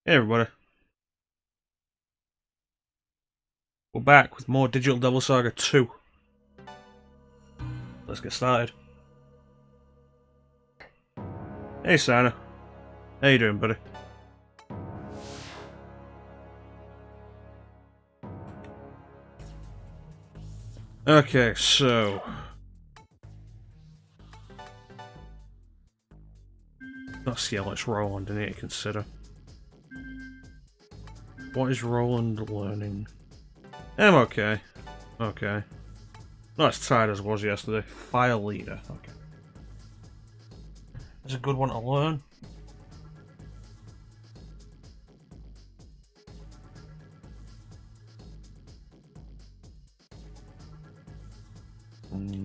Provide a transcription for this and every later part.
Hey everybody, we're back with more Digital Devil Saga 2. Let's get started. Hey Sana, how you doing, buddy? Okay, so... let's see how much Roland I need to consider. What is Roland learning? I'm okay. Okay. Not as tired as I was yesterday. Fire leader, okay. It's a good one to learn.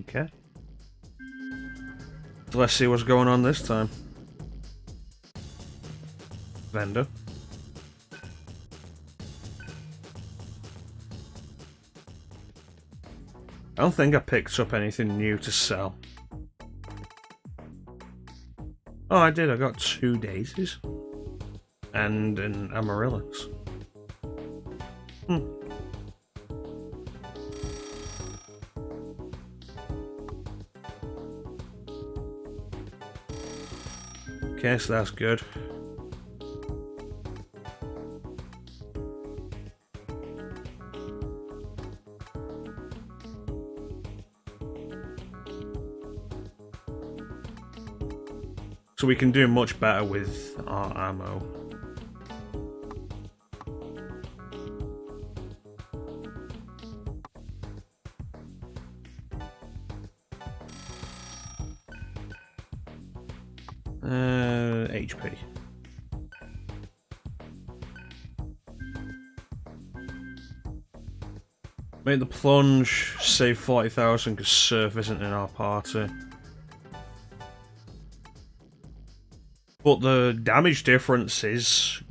Okay. So let's see what's going on this time. Vendor. I don't think I picked up anything new to sell. Oh, I did. I got 2 daisies. And an amaryllis. Okay, so that's good. So we can do much better with our ammo. HP. Make the plunge, save 40,000 because Serph isn't in our party. But the damage difference is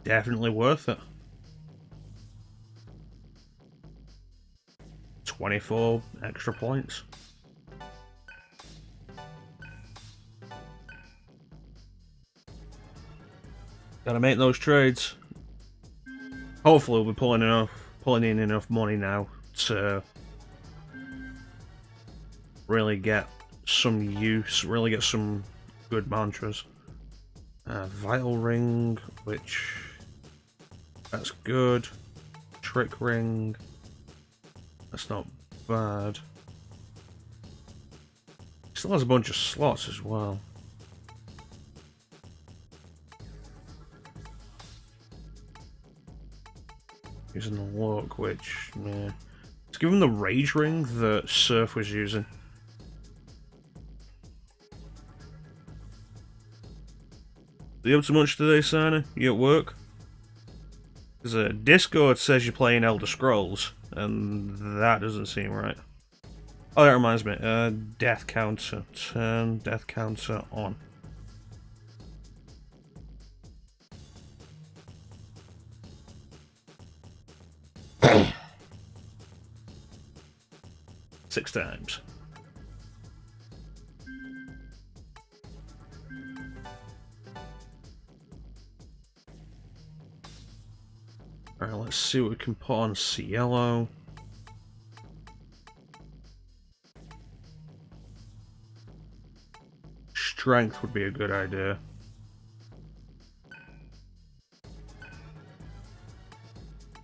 definitely worth it. 24 extra points. Gotta make those trades. Hopefully we'll be pulling in enough money now to really get some use, really get some good mantras. Vital ring, which that's good. Trick ring, that's not bad. Still has a bunch of slots as well. Using the look, which, yeah. Let's give him the rage ring that Serph was using. Are you up to much today, Sana? You at work? Because Discord says you're playing Elder Scrolls, and that doesn't seem right. Oh, that reminds me. Death counter. Turn death counter on. Six times. Alright, let's see what we can put on Cielo. Strength would be a good idea.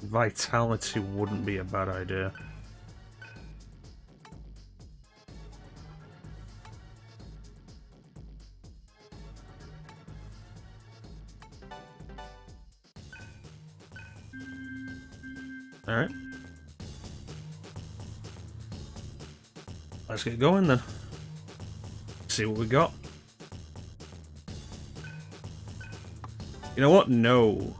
Vitality wouldn't be a bad idea. Alright. Let's get going then. See what we got. You know what? No.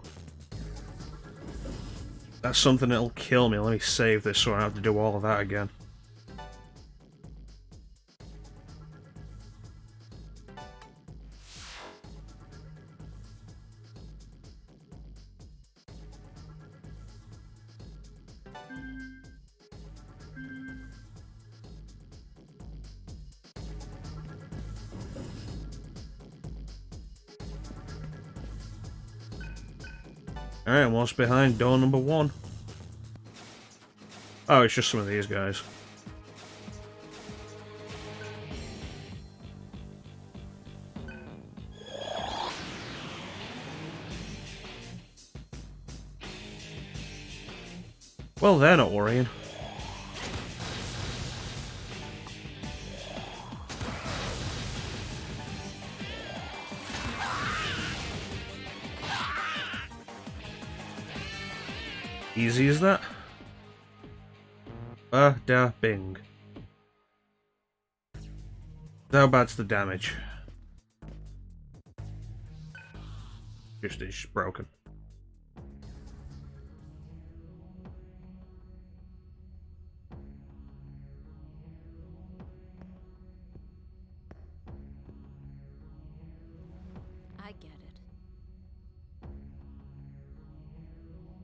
That's something that'll kill me. Let me save this so I don't have to do all of that again. Alright, what's behind door number 1? Oh, it's just some of these guys. Well, they're not worrying. Easy as that. Da bing. How bad's the damage? It's just broken. I get it.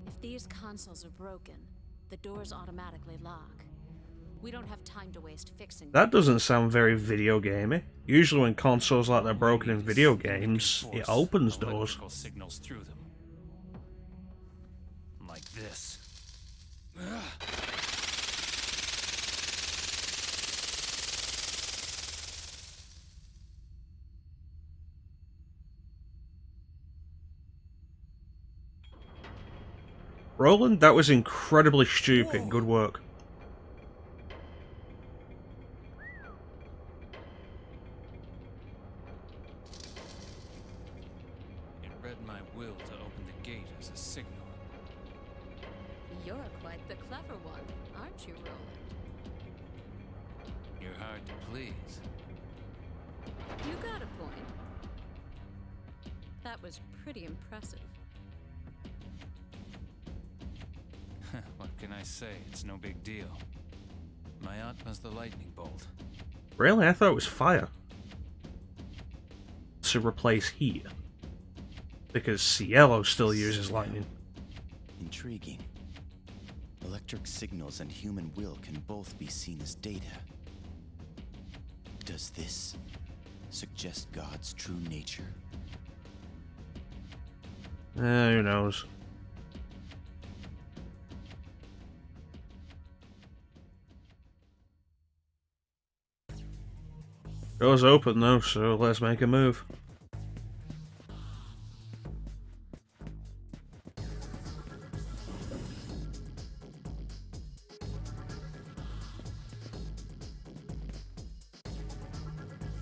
If these consoles are broken, the doors automatically lock. We don't have time to waste fixing them. That doesn't sound very video gamey. Usually when consoles like they're broken in video games, it opens doors. Signals through them. Like this. Roland, that was incredibly stupid. Whoa. Good work. It read my will to open the gate as a signal. You're quite the clever one, aren't you, Roland? You're hard to please. You got a point. That was pretty impressive. What can I say? It's no big deal. My aunt was the lightning bolt. Really? I thought it was fire. To replace heat. Because Cielo still uses lightning. Intriguing. Electric signals and human will can both be seen as data. Does this suggest God's true nature? Who knows? Door's open though, so let's make a move.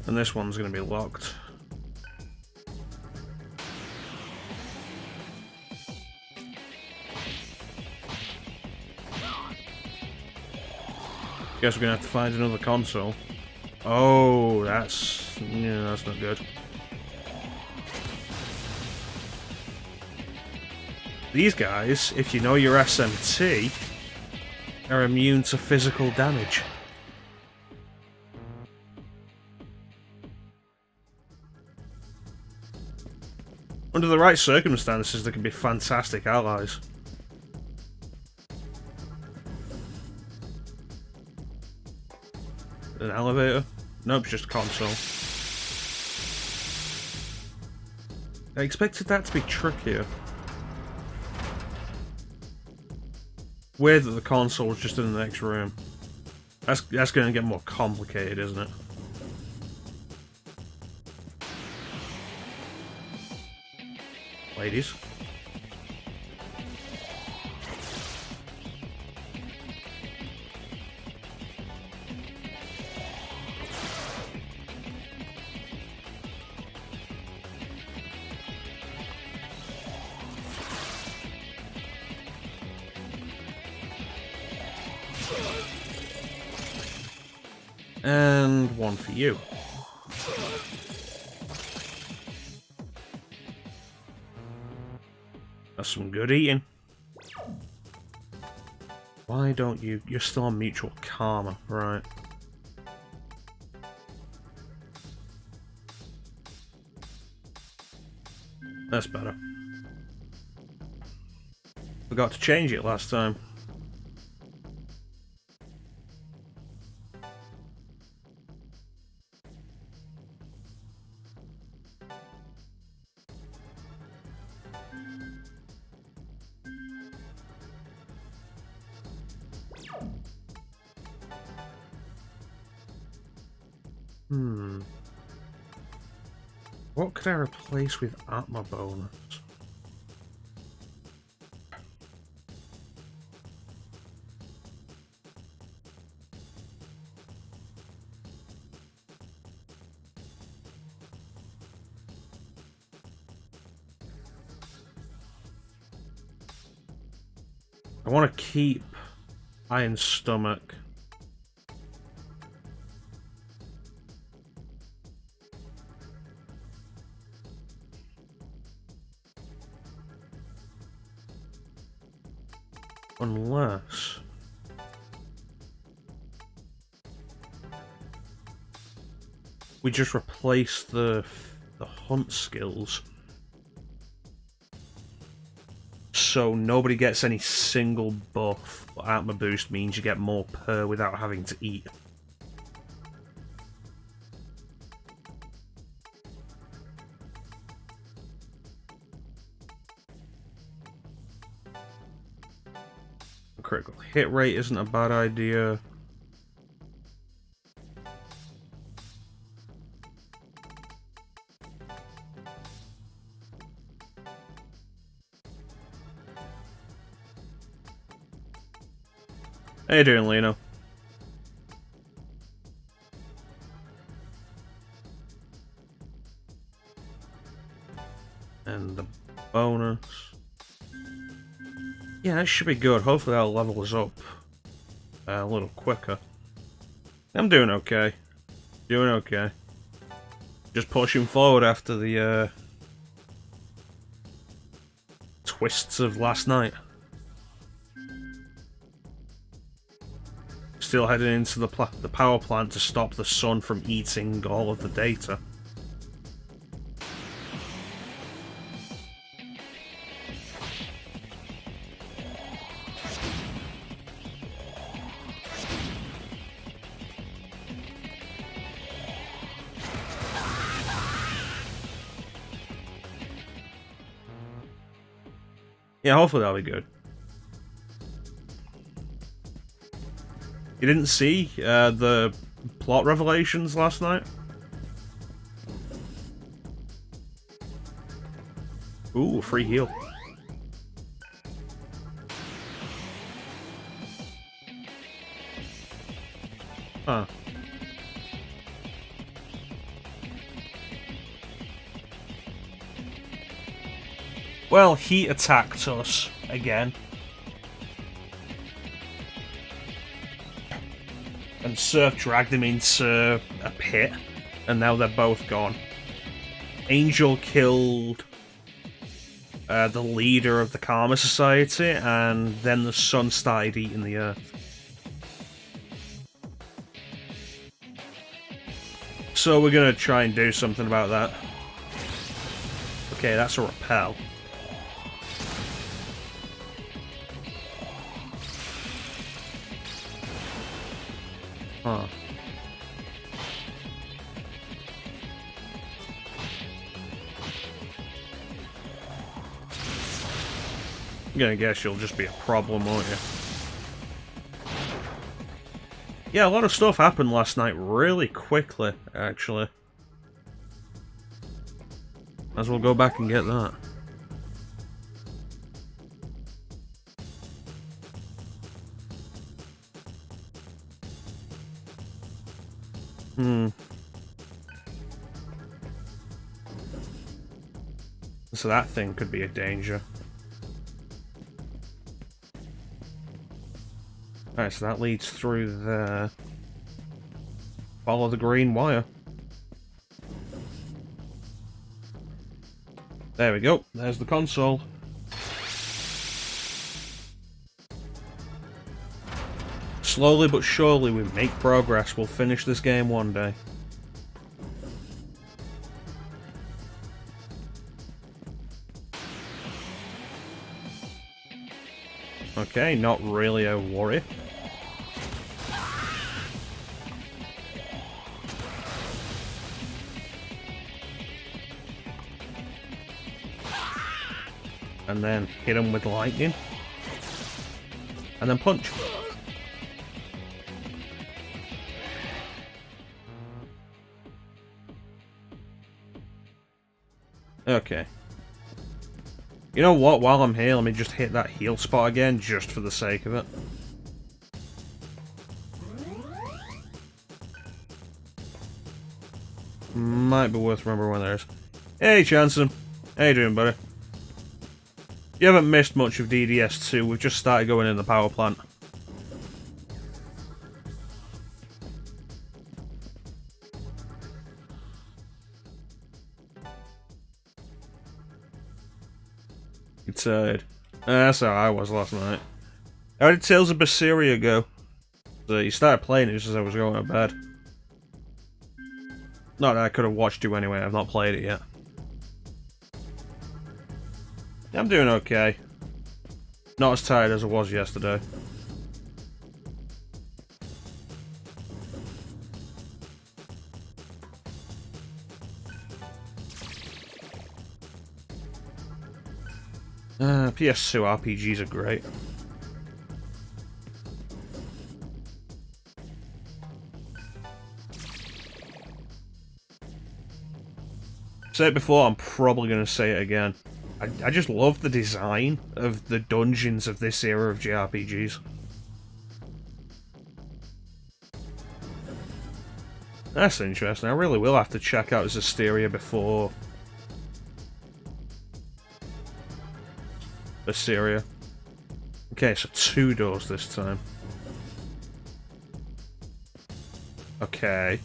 And this one's going to be locked. Guess we're going to have to find another console. Oh, that's not good. These guys, if you know your SMT, are immune to physical damage. Under the right circumstances, they can be fantastic allies. An elevator? Nope, just a console. I expected that to be trickier. Weird that the console was just in the next room. That's going to get more complicated, isn't it? Ladies. And one for you. That's some good eating. Why don't you... You're still on mutual karma, right. That's better. Forgot to change it last time. What could I replace with Atma bonus? I want to keep Iron Stomach. Unless we just replace the hunt skills, so nobody gets any single buff, but Atma boost means you get more per without having to eat. Critical hit rate isn't a bad idea. How you doing, Lino? And the bonus. Yeah, that should be good. Hopefully that'll level us up a little quicker. I'm doing okay. Doing okay. Just pushing forward after the twists of last night. Still heading into the power plant to stop the sun from eating all of the data. Yeah, hopefully that'll be good. You didn't see the plot revelations last night? Ooh, free heal. Huh. Well, he attacked us again. And Serph dragged him into a pit, and now they're both gone. Angel killed the leader of the Karma Society, and then the sun started eating the earth. So we're gonna try and do something about that. Okay, that's a repel. Huh. I'm gonna guess you'll just be a problem, won't you? Yeah, a lot of stuff happened last night really quickly, actually. Might as well go back and get that. So that thing could be a danger. Alright, so that leads through there. Follow the green wire. There we go. There's the console. Slowly but surely we make progress. We'll finish this game one day. Okay, not really a worry. And then hit him with lightning. And then punch. Okay. You know what? While I'm here, let me just hit that heal spot again, just for the sake of it. Might be worth remembering when there is. Hey, Chanson. How you doing, buddy? You haven't missed much of DDS2. We've just started going in the power plant. You're tired. That's how I was last night. How did Tales of Berseria go? So you started playing it just as I was going to bed. Not that I could have watched you anyway, I've not played it yet. I'm doing okay. Not as tired as I was yesterday. PS2 RPGs are great. Said it before, I'm probably going to say it again. I just love the design of the dungeons of this era of JRPGs. That's interesting. I really will have to check out Zestiria before Berseria. Okay, so 2 doors this time. Okay.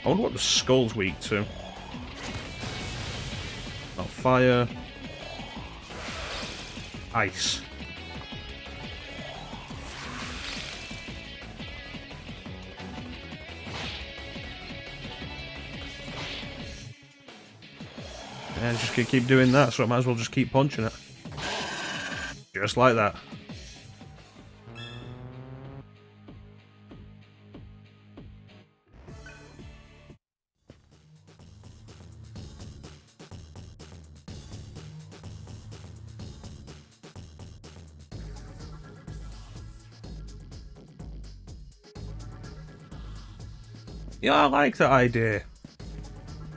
I wonder what the skull's weak to. Oh, fire. Ice. And just gonna keep doing that, so I might as well just keep punching it. Just like that. Yeah, I like that idea.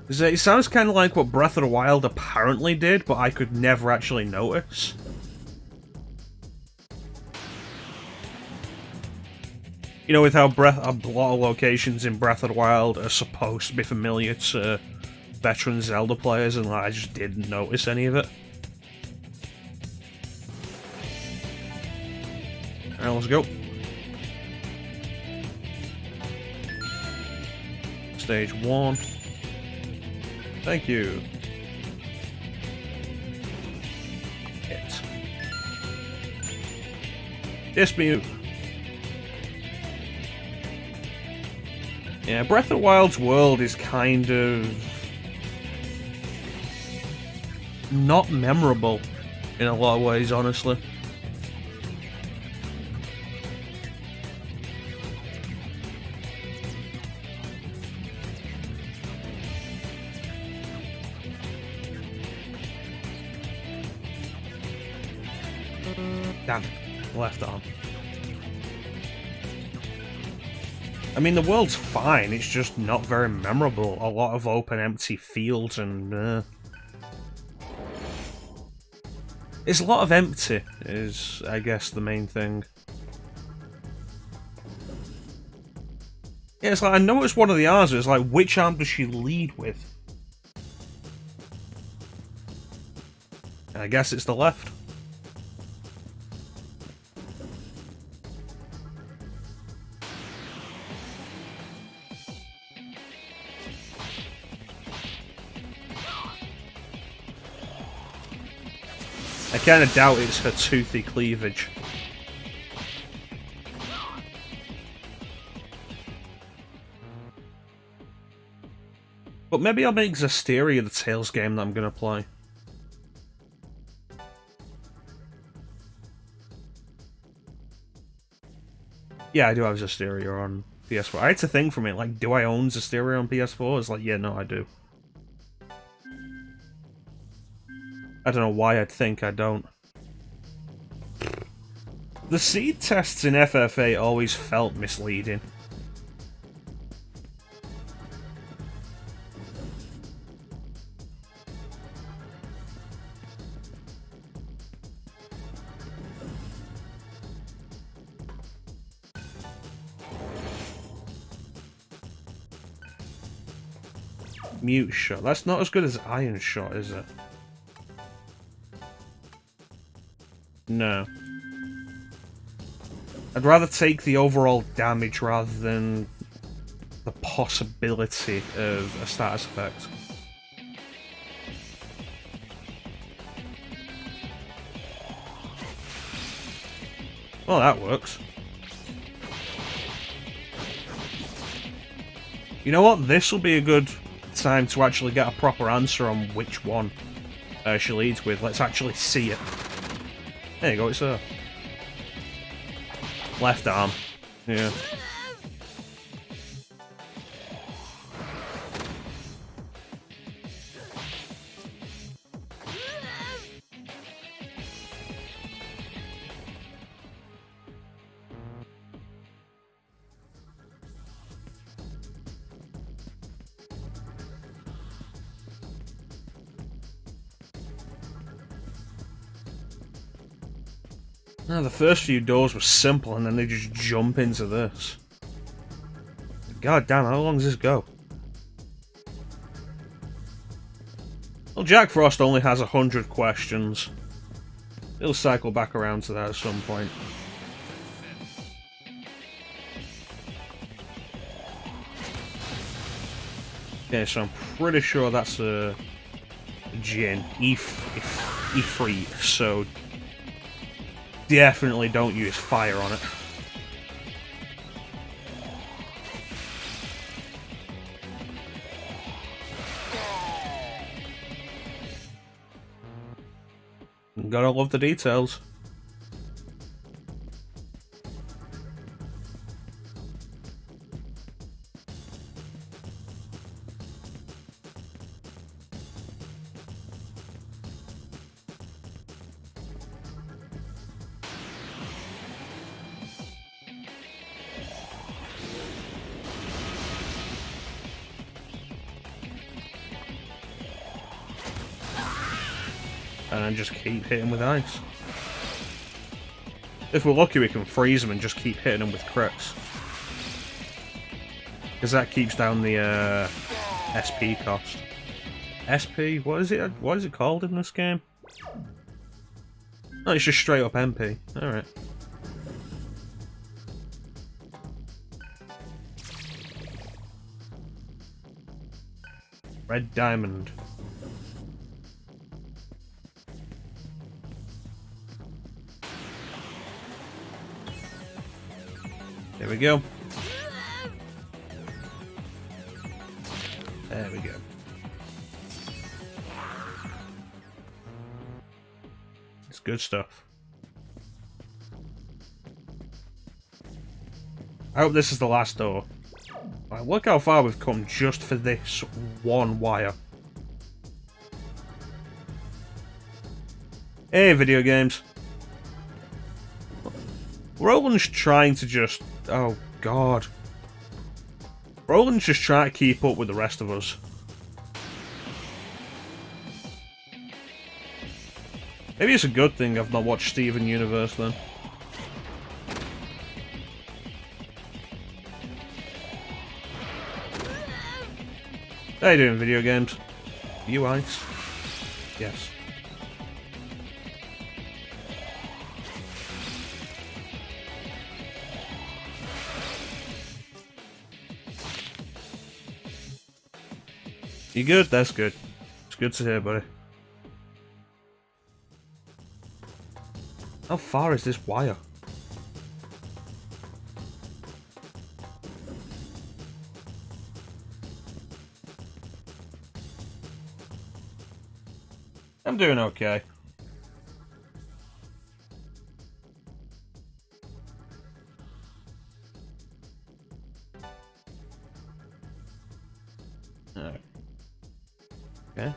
It sounds kind of like what Breath of the Wild apparently did, but I could never actually notice. You know, with how a lot of locations in Breath of the Wild are supposed to be familiar to veteran Zelda players, and like, I just didn't notice any of it. Alright, let's go. Stage 1. Thank you. Hit. Dispute. Yeah, Breath of the Wild's world is kind of not memorable in a lot of ways, honestly. Damn, left arm. I mean, the world's fine, it's just not very memorable. A lot of open, empty fields and, it's a lot of empty, is, I guess, the main thing. Yeah, it's like, I know it's one of the arms, it's like, which arm does she lead with? I guess it's the left. I kind of doubt it's her toothy cleavage. But maybe I'll make Zestiria the Tales game that I'm going to play. Yeah, I do have Zestiria on PS4. I had to think from it, like, do I own Zestiria on PS4? It's like, yeah, no, I do. I don't know why I'd think I don't. The seed tests in FFA always felt misleading. Mute shot. That's not as good as iron shot, is it? No. I'd rather take the overall damage rather than the possibility of a status effect. Well, that works. You know what? This will be a good time to actually get a proper answer on which one she leads with. Let's actually see it. There you go, it's her. Left arm. Yeah. No, the first few doors were simple and then they just jump into this. God damn, how long does this go? Well, Jack Frost only has 100 questions. He'll cycle back around to that at some point. Okay, so I'm pretty sure that's a Jin. Ifrit, so definitely don't use fire on it. Gotta love the details. And then just keep hitting with ice. If we're lucky, we can freeze them and just keep hitting them with crits. Because that keeps down the SP cost. SP? What is it? What is it called in this game? Oh, it's just straight up MP. Alright. Red diamond. There we go. There we go. It's good stuff. I hope this is the last door. Like, look how far we've come just for this one wire. Hey, video games. Roland's trying to just... Oh, God. Roland's just trying to keep up with the rest of us. Maybe it's a good thing I've not watched Steven Universe, then. How you doing, video games? You ice? Yes. You good? That's good. It's good to hear, buddy. How far is this wire? I'm doing okay. Alright. Okay.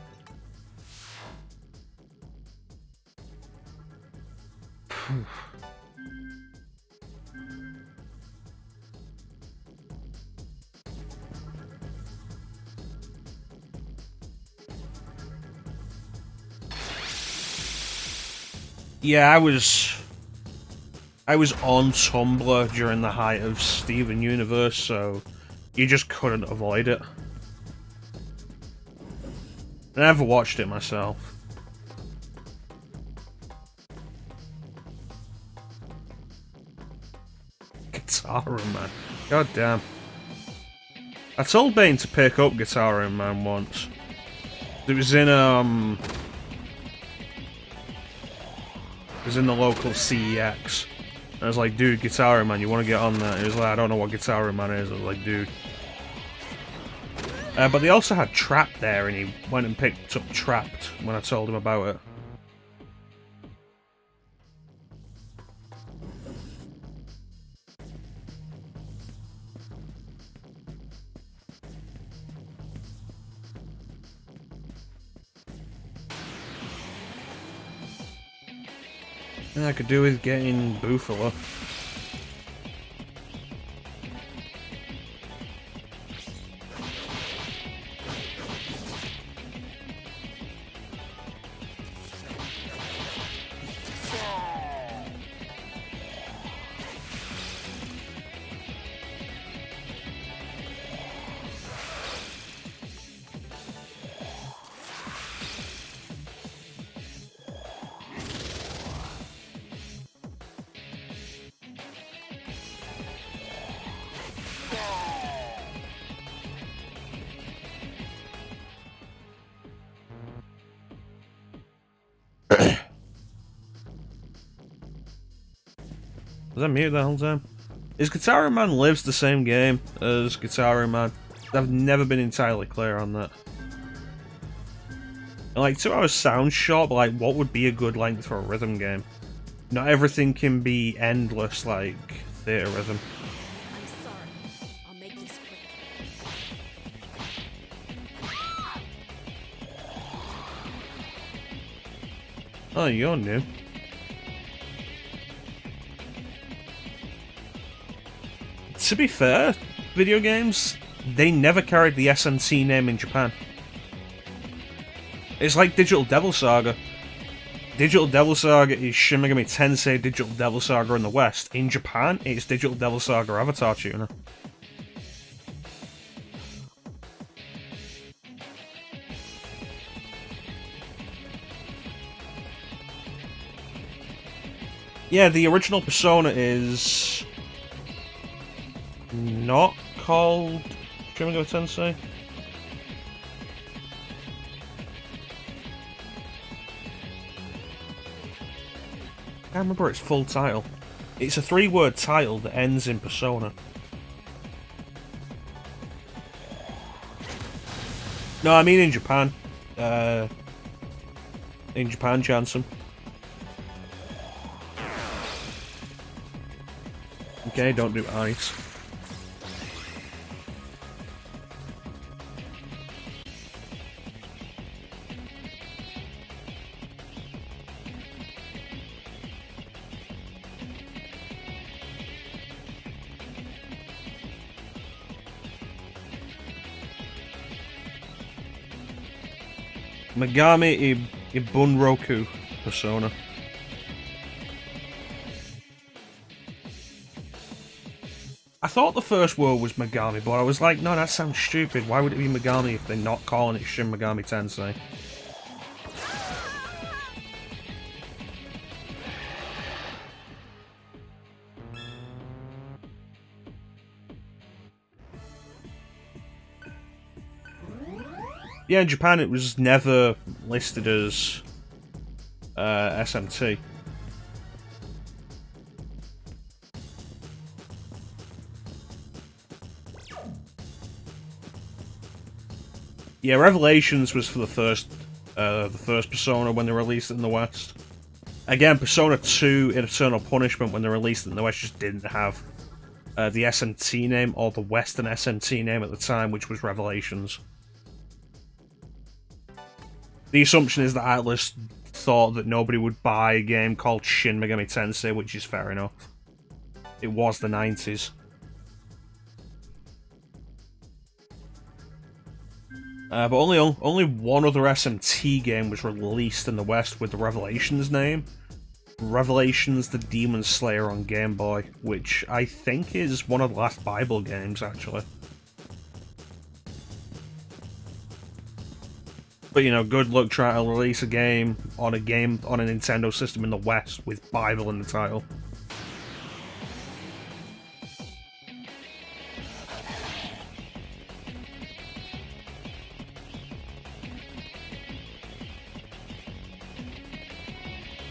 Yeah, I was on Tumblr during the height of Steven Universe, so you just couldn't avoid it. I never watched it myself. Guitar Man. God damn. I told Bane to pick up Guitar Man once. It was in the local CEX. I was like, dude, Guitar Man, you want to get on that? He was like, I don't know what Guitar Man is. I was like, dude. But they also had Trapped there, and he went and picked up Trapped when I told him about it. And I could do with getting Bufalo. Was I muted the whole time? Is Guitar Man Lives the same game as Guitar Man? I've never been entirely clear on that. And like, 2 hours sounds short, but like, what would be a good length for a rhythm game? Not everything can be endless like Theater Rhythm. I'm sorry. I'll make this quick. Oh, you're new. To be fair, video games, they never carried the SMT name in Japan. It's like Digital Devil Saga. Digital Devil Saga is Shin Megami Tensei Digital Devil Saga in the West. In Japan, it's Digital Devil Saga Avatar Tuner. Yeah, the original Persona is not called Shin Megami Tensei. I can't remember its full title. It's a 3-word title that ends in Persona. No, I mean in Japan. In Japan, Jansen. Okay, don't do ice. Megami Ibunroku Persona. I thought the first word was Megami, but I was like, no, that sounds stupid. Why would it be Megami if they're not calling it Shin Megami Tensei? Yeah, in Japan it was never listed as SMT. Yeah, Revelations was for the first Persona when they released it in the West. Again, Persona 2 Eternal Punishment when they released it in the West just didn't have the SMT name or the Western SMT name at the time, which was Revelations. The assumption is that Atlas thought that nobody would buy a game called Shin Megami Tensei, which is fair enough. It was the 90s. But only one other SMT game was released in the West with the Revelations name. Revelations the Demon Slayer on Game Boy, which I think is one of the last Bible games, actually. But, you know, good luck trying to release a game on a Nintendo system in the West with Bible in the title.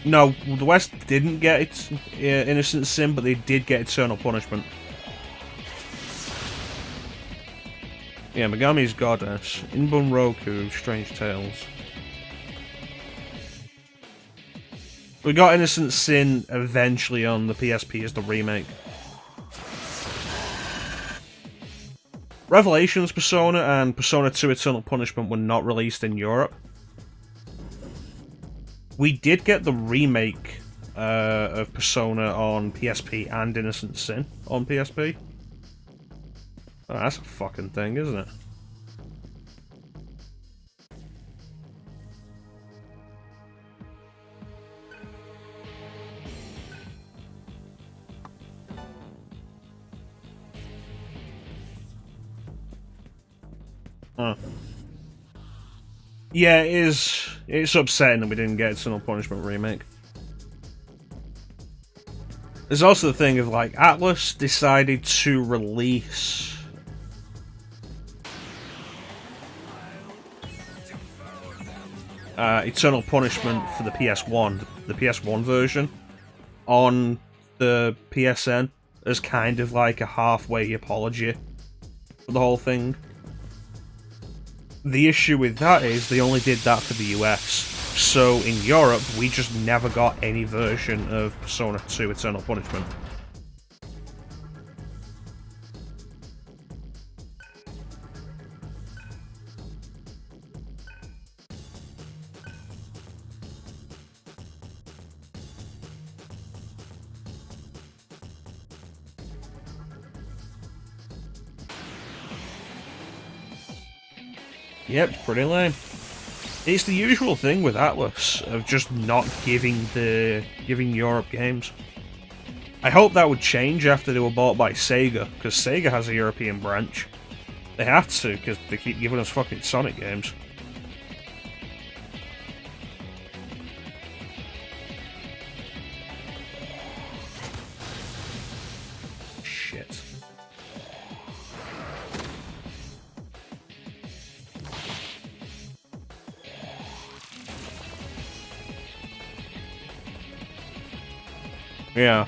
No, the West didn't get its Innocent Sin, but they did get Eternal Punishment. Yeah, Megami's Goddess, Inbun Roku, Strange Tales. We got Innocent Sin eventually on the PSP as the remake. Revelations Persona and Persona 2 Eternal Punishment were not released in Europe. We did get the remake of Persona on PSP and Innocent Sin on PSP. Oh, that's a fucking thing, isn't it? Huh. Yeah, it's upsetting that we didn't get Eternal Punishment remake. There's also the thing of, like, Atlas decided to release Eternal Punishment for the PS1, the PS1 version, on the PSN as kind of like a halfway apology for the whole thing. The issue with that is they only did that for the US, so in Europe we just never got any version of Persona 2 Eternal Punishment. Yep, it's pretty lame. It's the usual thing with Atlas of just not giving Europe games. I hope that would change after they were bought by Sega, because Sega has a European branch. They have to, because they keep giving us fucking Sonic games. Shit. Yeah.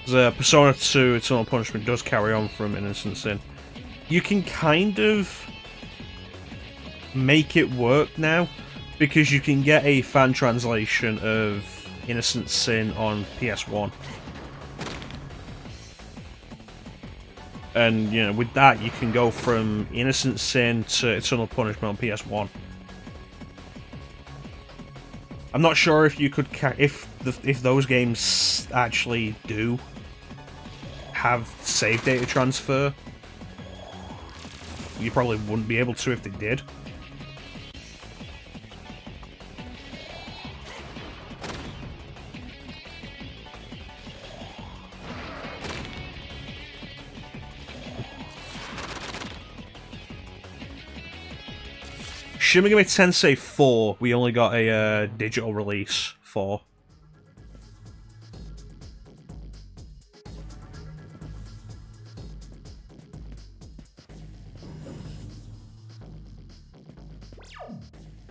The Persona 2 Eternal Punishment does carry on from Innocent Sin. You can kind of make it work now, because you can get a fan translation of Innocent Sin on PS1. And, you know, with that you can go from Innocent Sin to Eternal Punishment on PS1. I'm not sure if you could if those games actually do have save data transfer. You probably wouldn't be able to if they did. Shin Megami Tensei 4, we only got a digital release for.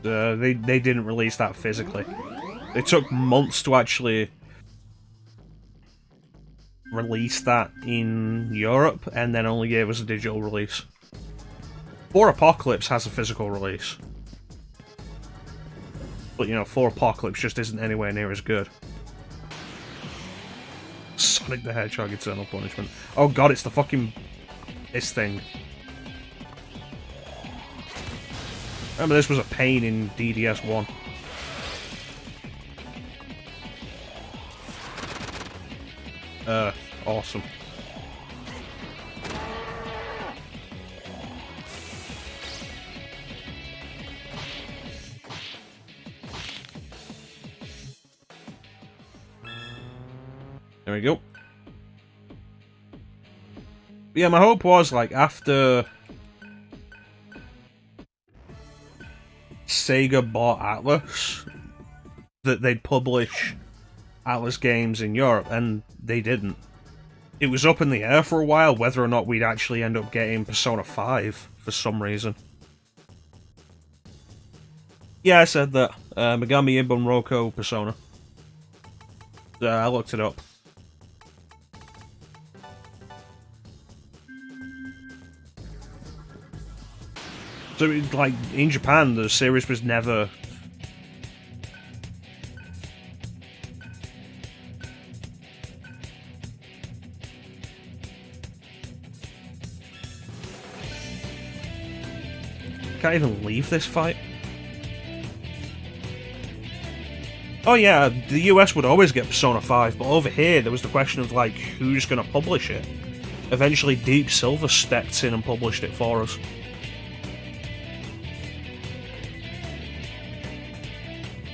They didn't release that physically. It took months to actually release that in Europe, and then only gave us a digital release. 4 Apocalypse has a physical release. But, you know, 4 Apocalypse just isn't anywhere near as good. Sonic the Hedgehog Eternal Punishment. Oh god, it's the fucking... this thing. Remember, this was a pain in DDS1. Awesome. There we go. Yeah, my hope was, like, after Sega bought Atlas, that they'd publish Atlas games in Europe, and they didn't. It was up in the air for a while whether or not we'd actually end up getting Persona 5 for some reason. Yeah, I said that. Megami Ibon Roko Persona. I looked it up. So, like, in Japan, the series was never... Can't even leave this fight. Oh yeah, the US would always get Persona 5, but over here there was the question of, like, who's gonna publish it? Eventually Deep Silver stepped in and published it for us.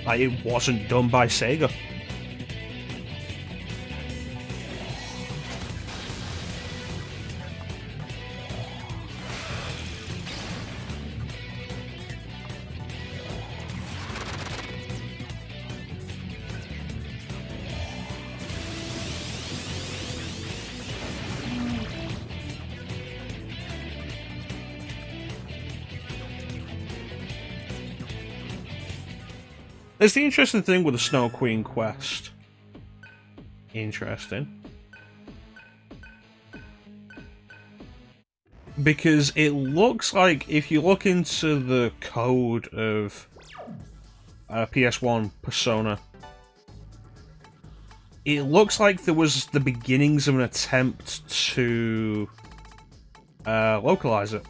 Like, it wasn't done by Sega. There's the interesting thing with the Snow Queen quest. Interesting. Because it looks like, if you look into the code of PS1 Persona, it looks like there was the beginnings of an attempt to localize it.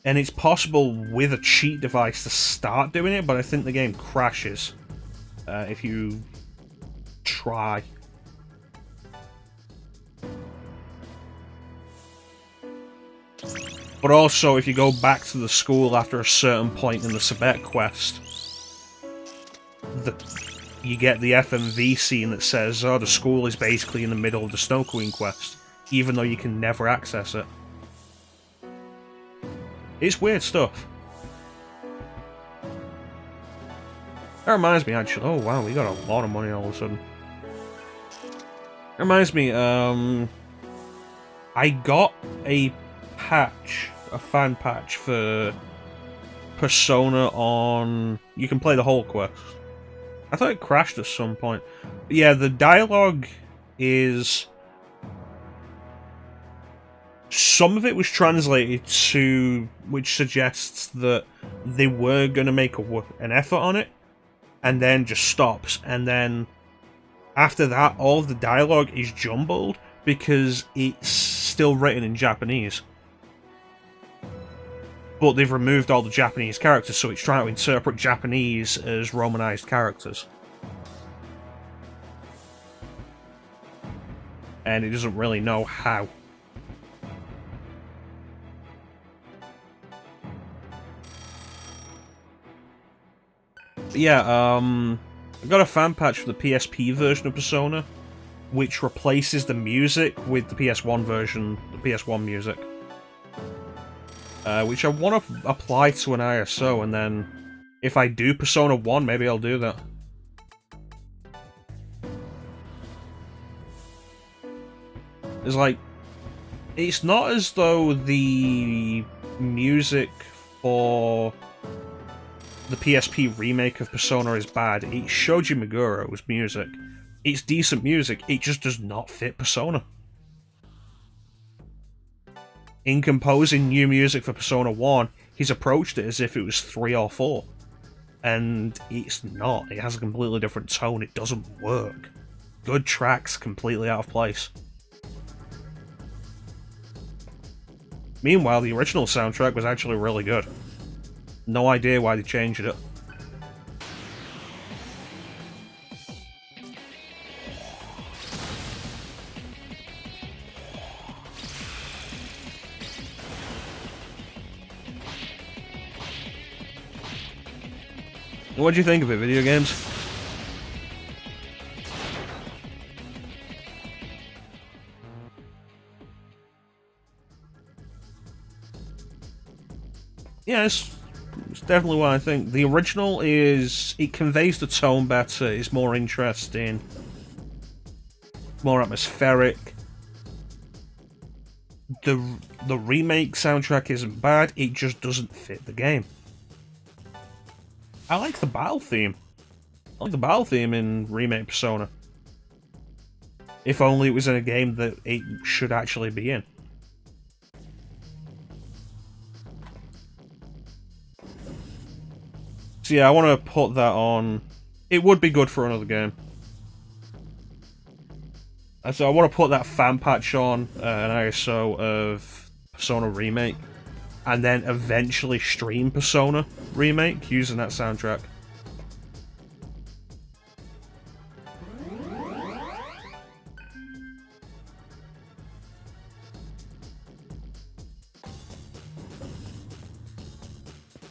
And it's possible with a cheat device to start doing it, but I think the game crashes if you try. But also, if you go back to the school after a certain point in the Sabet quest, you get the FMV scene that says, oh, the school is basically in the middle of the Snow Queen quest, even though you can never access it. It's weird stuff. That reminds me, actually. Oh wow, we got a lot of money all of a sudden. That reminds me, I got a patch, a fan patch for Persona on... You can play the whole quest. I thought it crashed at some point. But yeah, the dialogue is... Some of it was translated to, which suggests that they were going to make an effort on it, and then just stops. And then after that, all of the dialogue is jumbled because it's still written in Japanese. But they've removed all the Japanese characters, so it's trying to interpret Japanese as Romanized characters. And it doesn't really know how. Yeah, I got a fan patch for the PSP version of Persona, which replaces the music with the PS1 version, the PS1 music. Which I want to apply to an ISO, and then if I do Persona 1, maybe I'll do that. It's like, it's not as though the music for the PSP remake of Persona is bad. It's Shoji Meguro's music. It's decent music, it just does not fit Persona. In composing new music for Persona 1, he's approached it as if it was 3 or 4. And it's not. It has a completely different tone. It doesn't work. Good tracks, completely out of place. Meanwhile, the original soundtrack was actually really good. No idea why they changed it. What do you think of it, video games? yeah, it's definitely what I think. The original is, it conveys the tone better, it's more interesting, more atmospheric. The remake soundtrack isn't bad, it just doesn't fit the game. I like the battle theme. I like the battle theme in remake Persona. If only it was in a game that it should actually be in. So yeah, I want to put that on. It would be good for another game. And so I want to put that fan patch on an ISO of Persona Remake, and then eventually stream Persona Remake using that soundtrack.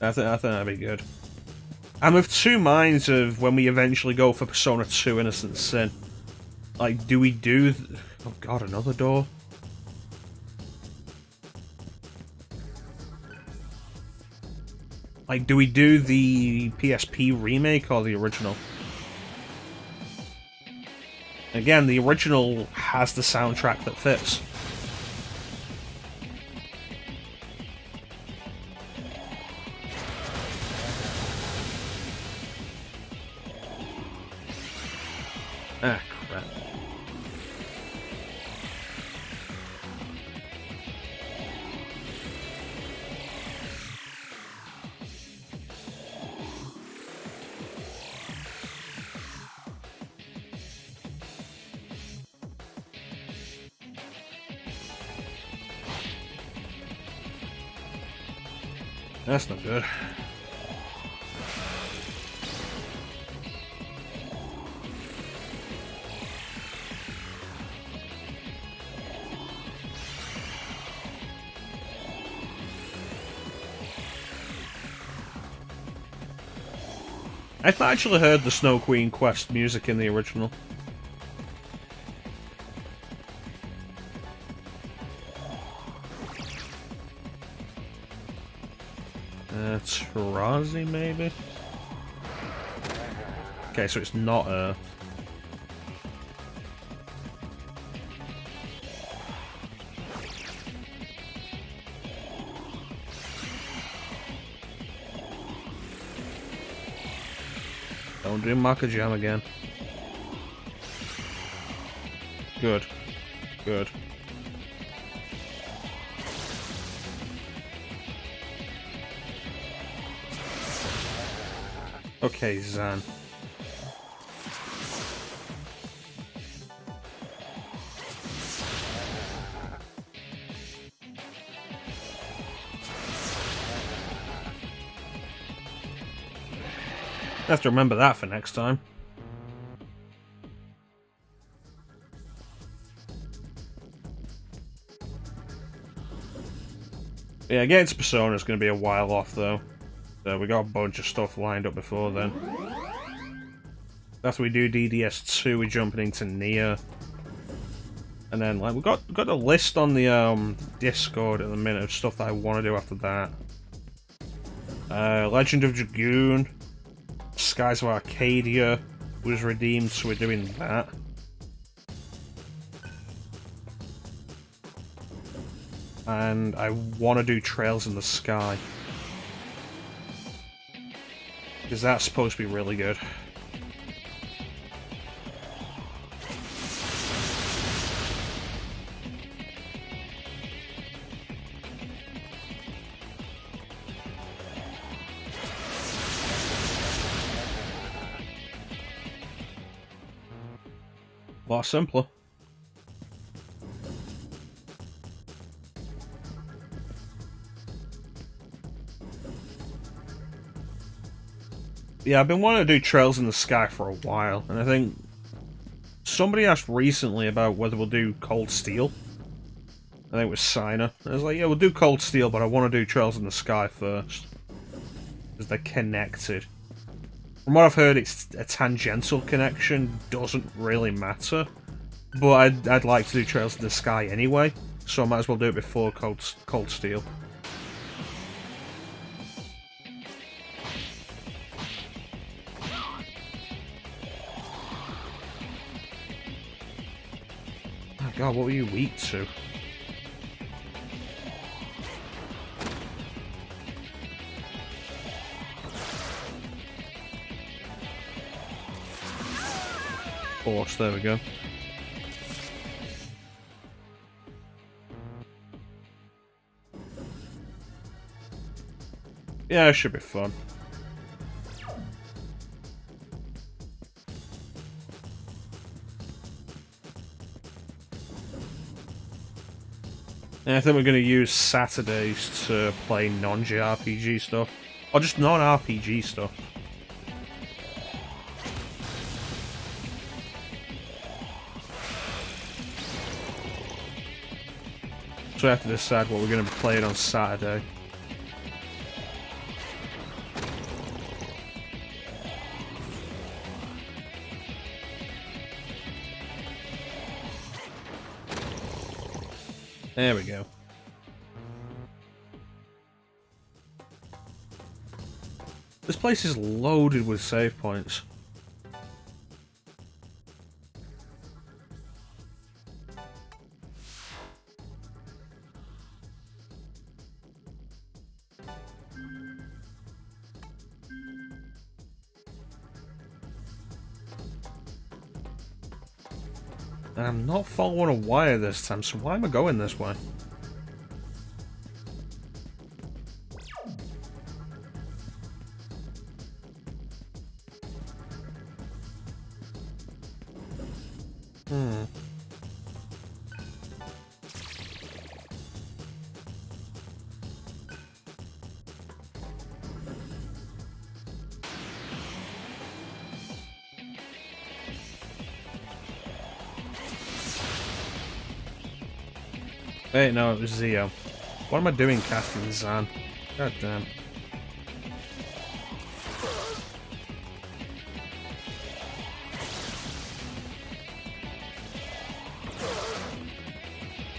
I think that'd be good. I'm of two minds of when we eventually go for Persona 2 Innocent Sin. Like, do we do... Oh god, another door? Like, do we do the PSP remake or the original? Again, the original has the soundtrack that fits. Ah, crap. That's not good. I've actually heard the Snow Queen quest music in the original. Tarazi, maybe? Okay, so it's not Earth. Don't do Maka Jam again. Good. Good. Okay, Zan. I have to remember that for next time. Yeah, getting to Persona is going to be a while off, though. So we got a bunch of stuff lined up before then. After we do DDS2, we're jumping into Nier. And then, like, we got a list on the Discord at the minute of stuff that I want to do after that. Legend of Dragoon, Skies of Arcadia was redeemed, so we're doing that. And I want to do Trails in the Sky. Because that's supposed to be really good. A lot simpler. Yeah, I've been wanting to do Trails in the Sky for a while, and I think somebody asked recently about whether we'll do Cold Steel. I think it was Sina. I was like, yeah, we'll do Cold Steel, but I want to do Trails in the Sky first. Because they're connected. From what I've heard, it's a tangential connection, doesn't really matter. But I'd like to do Trails in the Sky anyway, so I might as well do it before Cold Steel. God, what were you weak to? Force, there we go. Yeah, it should be fun. And I think we're going to use Saturdays to play non-JRPG stuff. Or just non-RPG stuff. So we have to decide what we're going to be playing on Saturday. There we go. This place is loaded with save points. And I'm not following a wire this time, so why am I going this way? Wait, no, it was Zio. What am I doing casting Zan? God damn.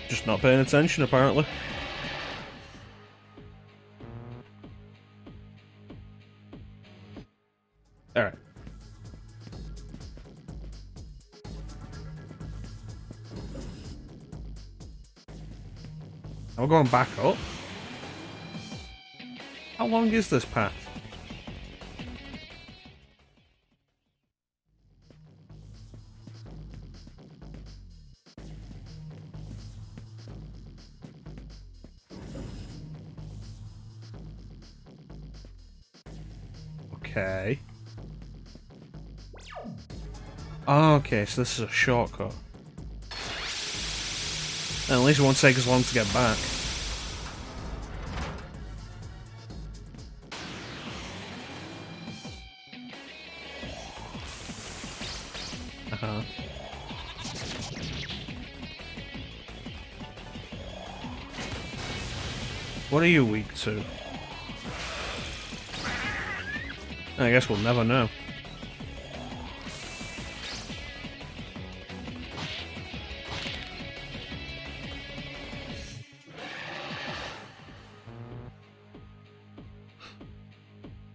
Just not paying attention, apparently. Alright. We're going back up. How long is this path? Okay. Oh, okay, so this is a shortcut. At least it won't take as long to get back. Uh-huh. What are you weak to? I guess we'll never know.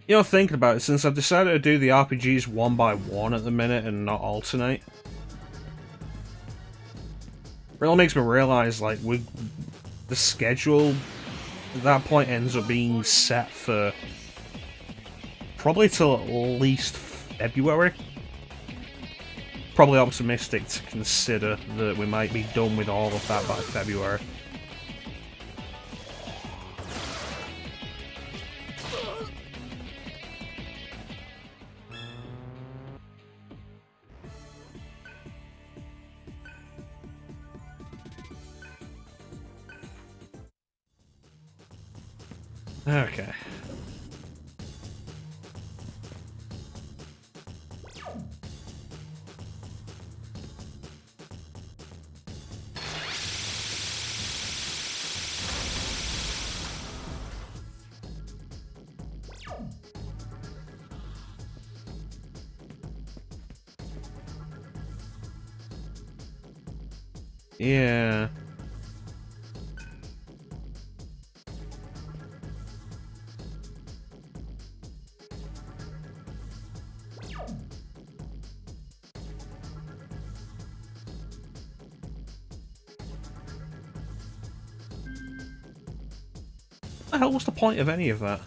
You know, thinking about it, since I've decided to do the RPGs one by one at the minute and not alternate, really makes me realise, like, the schedule at that point ends up being set for probably till at least February. Probably optimistic to consider that we might be done with all of that by February. Okay. Yeah. What the hell was the point of any of that?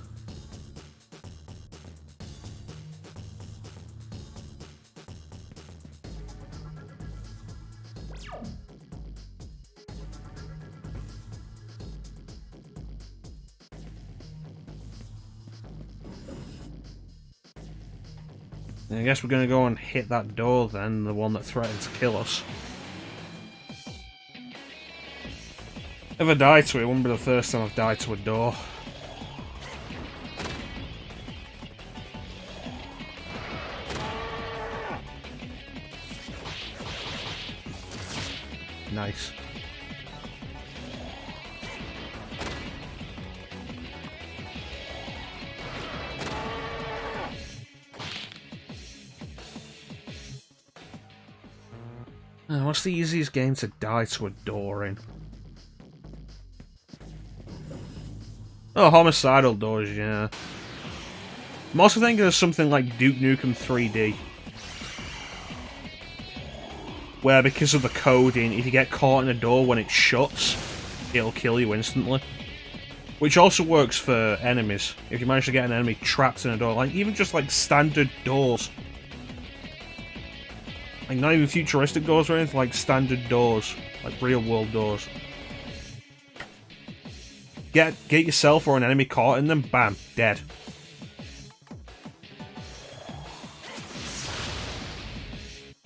I guess we're gonna go and hit that door then, the one that threatened to kill us. If I died to it, it wouldn't be the first time I've died to a door. Nice. What's the easiest game to die to a door in? Oh, homicidal doors, yeah. I'm also thinking of something like Duke Nukem 3D. Where, because of the coding, if you get caught in a door when it shuts, it'll kill you instantly. Which also works for enemies. If you manage to get an enemy trapped in a door, like even just like standard doors. Like, not even futuristic doors or anything, like standard doors. Like real world doors. Get yourself or an enemy caught in them, bam, dead.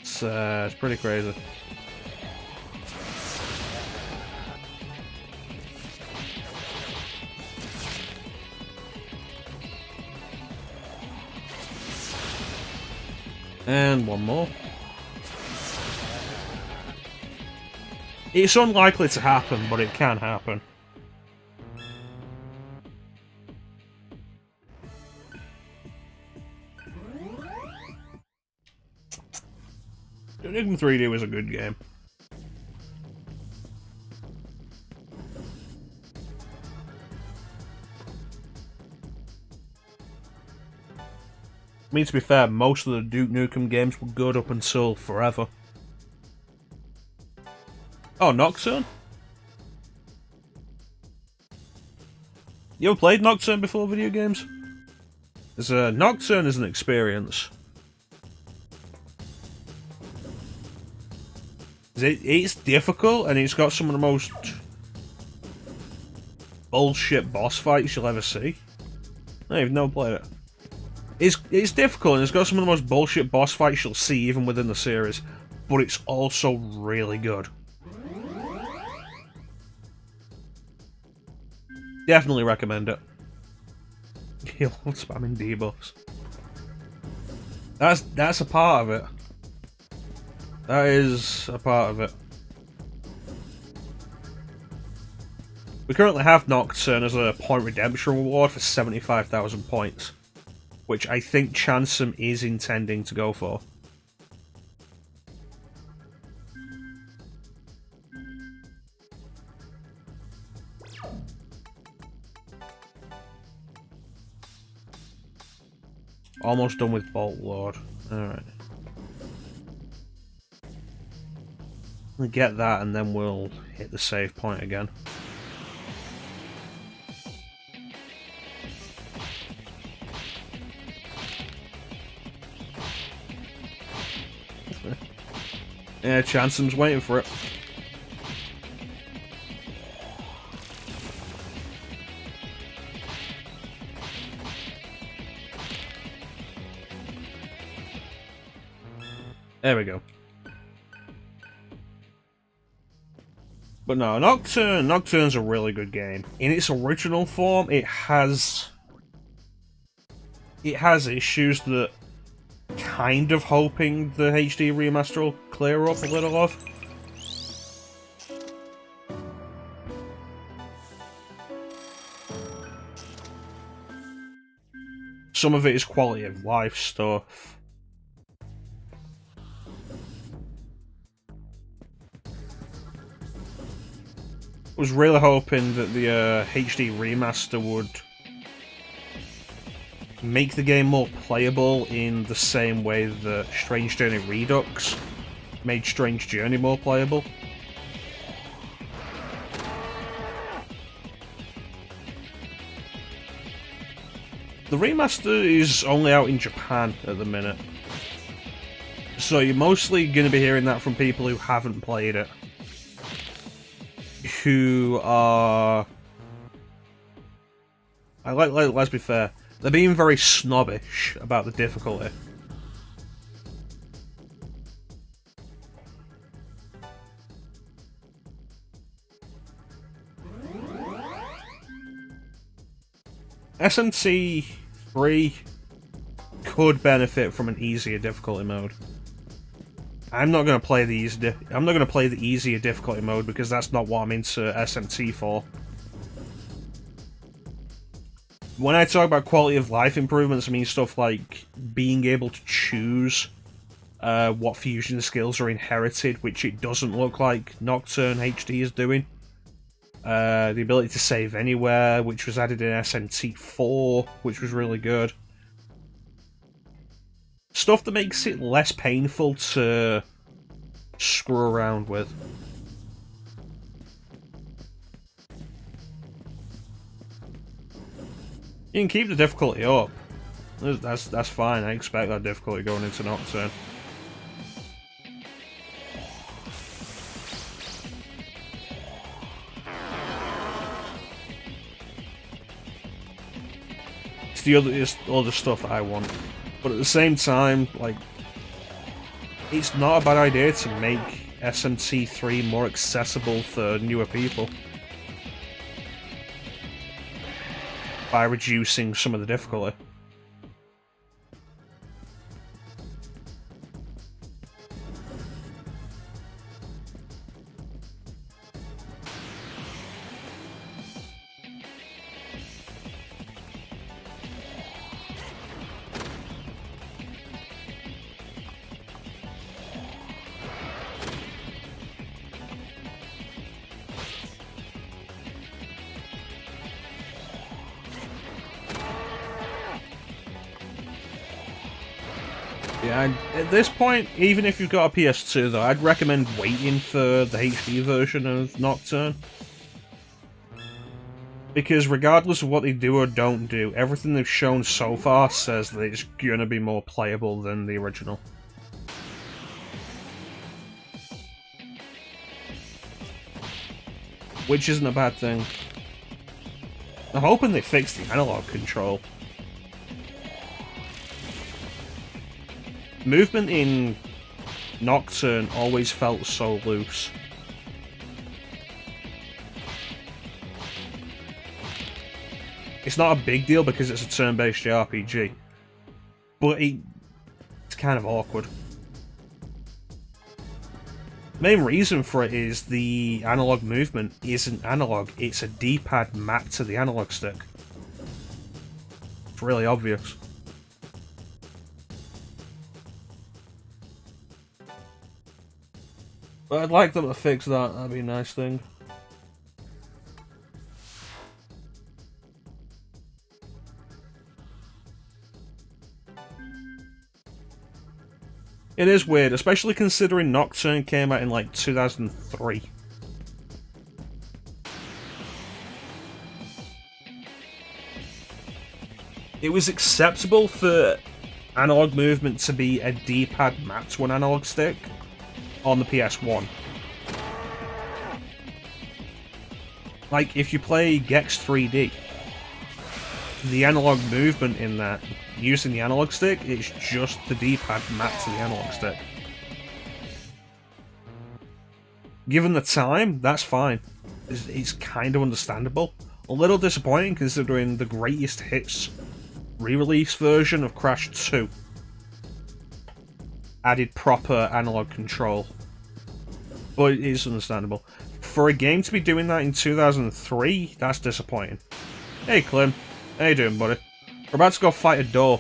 It's pretty crazy. And one more. It's unlikely to happen, but it can happen. Nukem 3D was a good game. I mean, to be fair, most of the Duke Nukem games were good up until forever. Oh, Nocturne? You ever played Nocturne before video games? Nocturne is an experience. It's difficult, and it's got some of the most bullshit boss fights you'll ever see. No, you've never played it. It's difficult, and it's got some of the most bullshit boss fights you'll see even within the series, but it's also really good. Definitely recommend it. He'll spamming debuffs. That's a part of it. That is a part of it. We currently have Nocturne as a point redemption reward for 75,000 points, which I think Chansum is intending to go for. Almost done with Bolt Lord. Alright. We'll get that and then we'll hit the save point again. Yeah, Chansum's waiting for it. There we go. But no, Nocturne's a really good game. In its original form, it has issues that kind of hoping the HD remaster will clear up a little of. Some of it is quality of life stuff. I was really hoping that the HD remaster would make the game more playable in the same way that Strange Journey Redux made Strange Journey more playable. The remaster is only out in Japan at the minute. So you're mostly going to be hearing that from people who haven't played it. Who are... let's be fair. They're being very snobbish about the difficulty. SMT 3 could benefit from an easier difficulty mode. I'm not going to play the easier difficulty mode because that's not what I'm into SMT for. When I talk about quality of life improvements, I mean stuff like being able to choose what fusion skills are inherited, which it doesn't look like Nocturne HD is doing. The ability to save anywhere, which was added in SMT 4, which was really good. Stuff that makes it less painful to screw around with. You can keep the difficulty up. That's fine, I expect that difficulty going into Nocturne. It's the other stuff that I want. But at the same time, like, it's not a bad idea to make SMT 3 more accessible for newer people. By reducing some of the difficulty. Yeah, at this point, even if you've got a PS2 though, I'd recommend waiting for the HD version of Nocturne. Because regardless of what they do or don't do, everything they've shown so far says that it's gonna be more playable than the original. Which isn't a bad thing. I'm hoping they fix the analog control. Movement in Nocturne always felt so loose. It's not a big deal because it's a turn-based JRPG, but it's kind of awkward. The main reason for it is the analog movement isn't analog, it's a D-pad mapped to the analog stick. It's really obvious. But I'd like them to fix that, that'd be a nice thing. It is weird, especially considering Nocturne came out in like 2003. It was acceptable for analog movement to be a D-pad mapped to an analog stick on the PS1. Like, if you play Gex 3D, the analog movement in that, using the analog stick, it's just the D-pad mapped to the analog stick. Given the time, that's fine. It's kind of understandable. A little disappointing considering the greatest hits re-release version of Crash 2 added proper analog control. But it is understandable. For a game to be doing that in 2003, that's disappointing. Hey Clem, how you doing, buddy? We're about to go fight a door.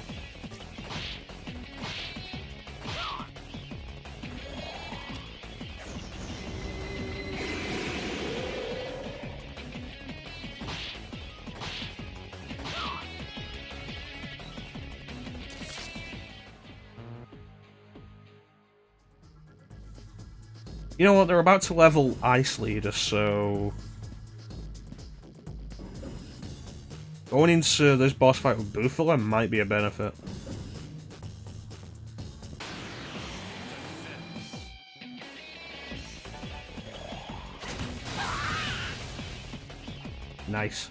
You know what, they're about to level Ice Leader, so... Going into this boss fight with Bufala might be a benefit. Nice.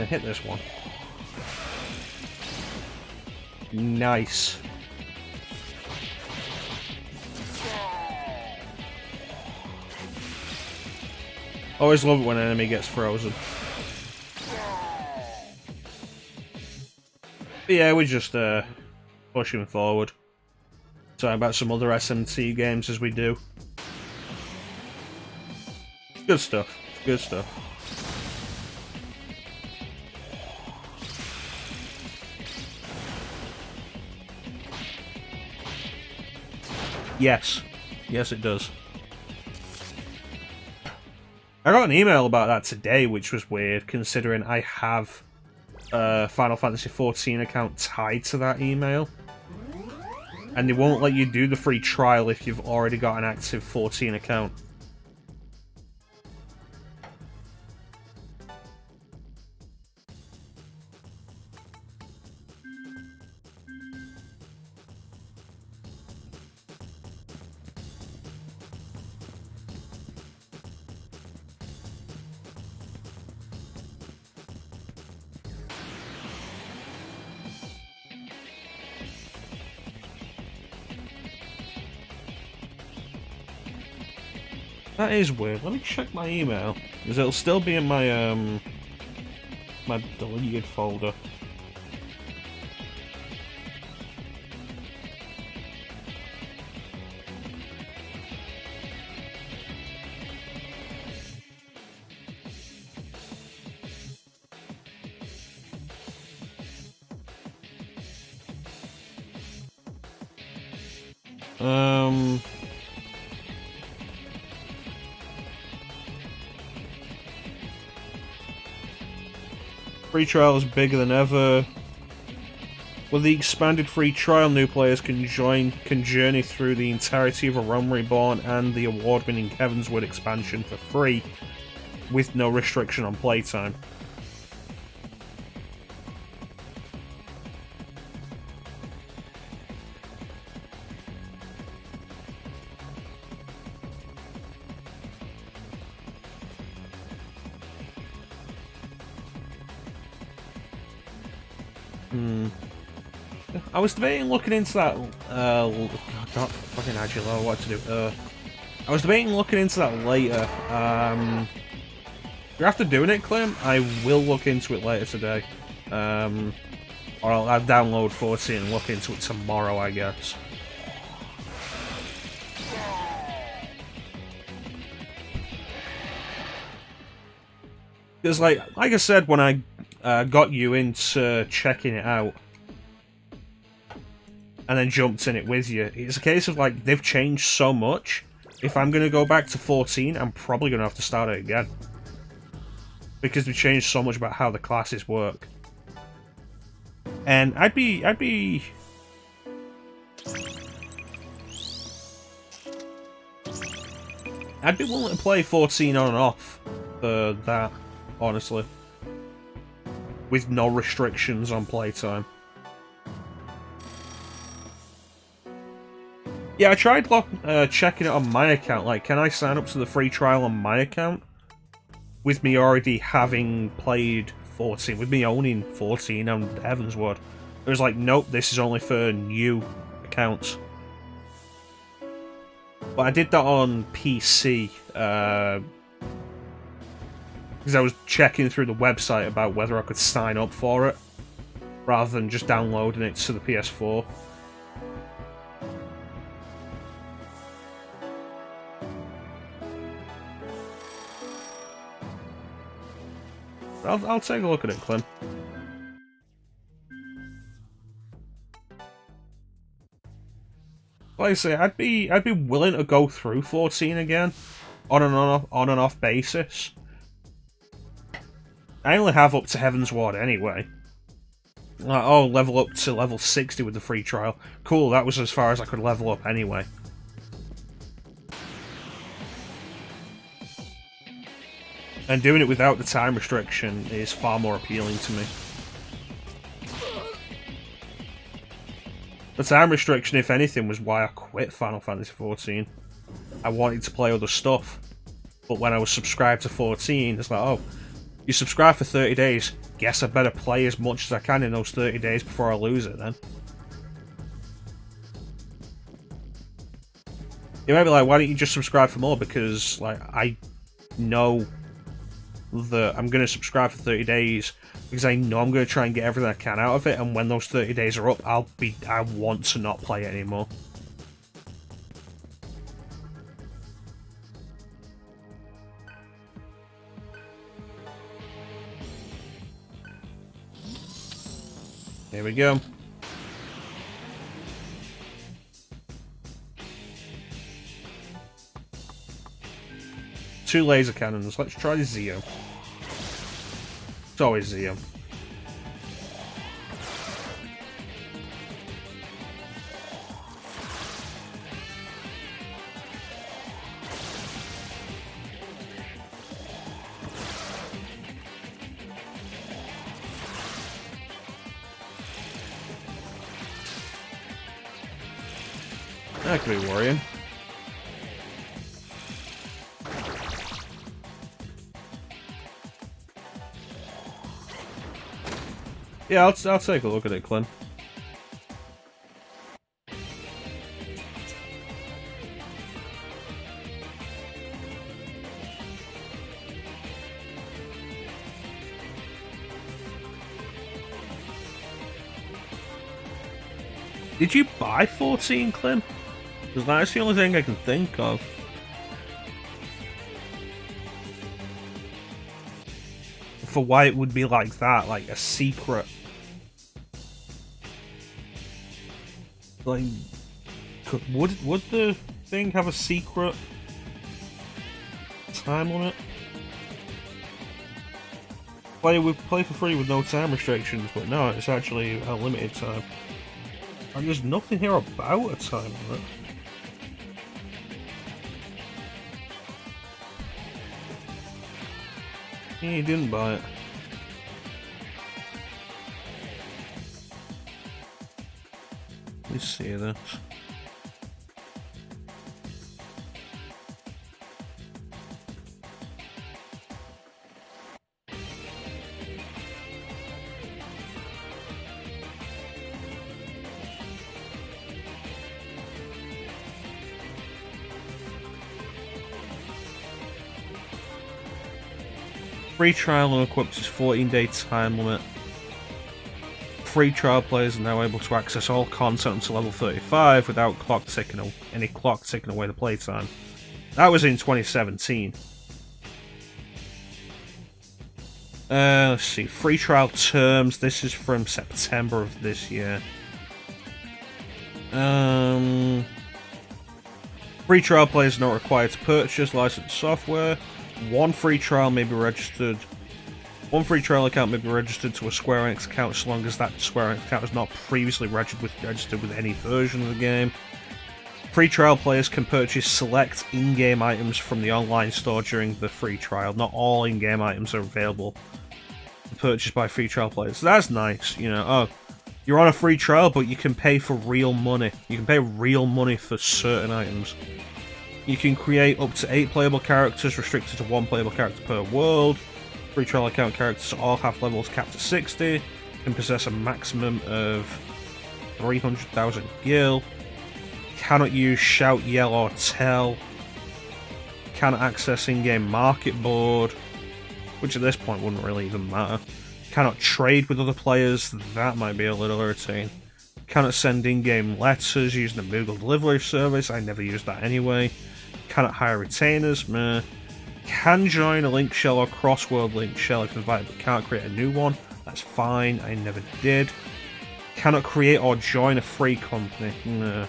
Hit this one. Nice. Always love it when an enemy gets frozen. But yeah, we're just pushing forward. Talking about some other SMT games as we do. Good stuff. Good stuff. Yes. Yes, it does. I got an email about that today, which was weird, considering I have a Final Fantasy XIV account tied to that email. And they won't let you do the free trial if you've already got an active 14 account. That is weird. Let me check my email, because it'll still be in my my deleted folder. Free trial is bigger than ever. With the expanded free trial, new players can journey through the entirety of A Realm Reborn and the award-winning Heavensward expansion for free, with no restriction on playtime. I was debating looking into that, God, fucking actually know what to do. I was debating looking into that later. You're after doing it, Clem? I will look into it later today. Or I'll download 14 and look into it tomorrow, I guess. Because, like I said, when I got you into checking it out, and then jumped in it with you, it's a case of, like, they've changed so much. If I'm going to go back to 14, I'm probably going to have to start it again. Because they've changed so much about how the classes work. And I'd be willing to play 14 on and off for that, honestly. With no restrictions on playtime. Yeah, I tried checking it on my account. Like, can I sign up to the free trial on my account? With me already having played 14, with me owning 14 on Heavensward. It was like, nope, this is only for new accounts. But I did that on PC, because I was checking through the website about whether I could sign up for it. rather than just downloading it to the PS4. I'll take a look at it, Clem. Like I say, I'd be willing to go through 14 again, on and off basis. I only have up to Heaven's Ward anyway. Like, oh, level up to level 60 with the free trial. Cool, that was as far as I could level up anyway. And doing it without the time restriction is far more appealing to me. The time restriction, if anything, was why I quit Final Fantasy XIV. I wanted to play other stuff. But when I was subscribed to 14, it's like, oh, you subscribe for 30 days. Guess I better play as much as I can in those 30 days before I lose it then. You might be like, why don't you just subscribe for more? Because, like, I know that I'm going to subscribe for 30 days because I know I'm going to try and get everything I can out of it, and when those 30 days are up, I want to not play it anymore. Here we go. Two laser cannons. Let's try Zeo. It's always Zeo. That could be worrying. Yeah, I'll take a look at it, Clem. Did you buy 14, Clem? Because that's the only thing I can think of. For why it would be like that, like a secret. Like, would the thing have a secret time limit? Play for free with no time restrictions, but no, it's actually a limited time. And there's nothing here about a time limit. He didn't buy it. Let's see this. Free trial unequipped is 14-day time limit. Free trial players are now able to access all content until level 35 without any clock ticking away the playtime. That was in 2017. Let's see. Free trial terms. This is from September of this year. Free trial players are not required to purchase licensed software. One free trial account may be registered to a Square Enix account so long as that Square Enix account is not previously registered with any version of the game. Free trial players can purchase select in-game items from the online store during the free trial. Not all in-game items are available to purchase by free trial players. So that's nice, you know. Oh, you're on a free trial, but you can pay for real money. You can pay real money for certain items. You can create up to 8 playable characters, restricted to 1 playable character per world. Free trial account characters all have levels capped to 60. Can possess a maximum of 300,000 gil. Cannot use shout, yell, or tell. Cannot access in-game market board, which at this point wouldn't really even matter. Cannot trade with other players, that might be a little irritating. Cannot send in-game letters using the Moogle delivery service, I never use that anyway. Cannot hire retainers, meh. Can join a link shell or cross-world link shell if invited, but can't create a new one, that's fine, I never did. Cannot create or join a free company, nah.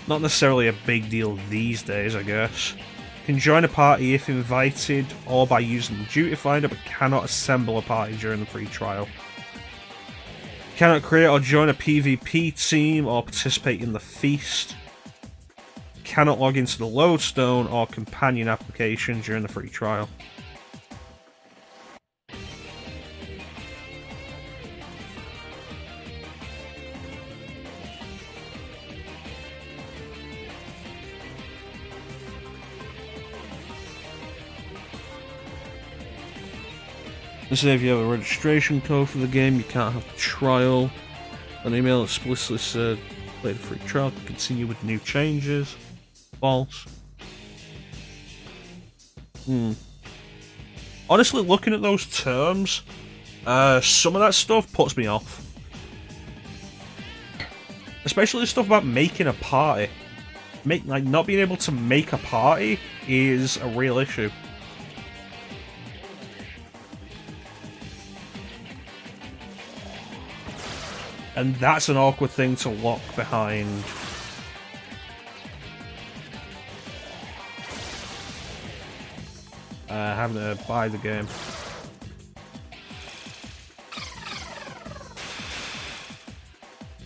Not necessarily a big deal these days, I guess. Can join a party if invited or by using the duty finder, but cannot assemble a party during the free trial. Cannot create or join a PvP team or participate in the feast. Cannot log into the Lodestone or companion application during the free trial. Let's say if you have a registration code for the game, you can't have the trial. An email explicitly said, play the free trial, continue with new changes. False. Honestly, looking at those terms, some of that stuff puts me off. Especially the stuff about making a party. Like, not being able to make a party is a real issue. And that's an awkward thing to lock behind. Having to buy the game.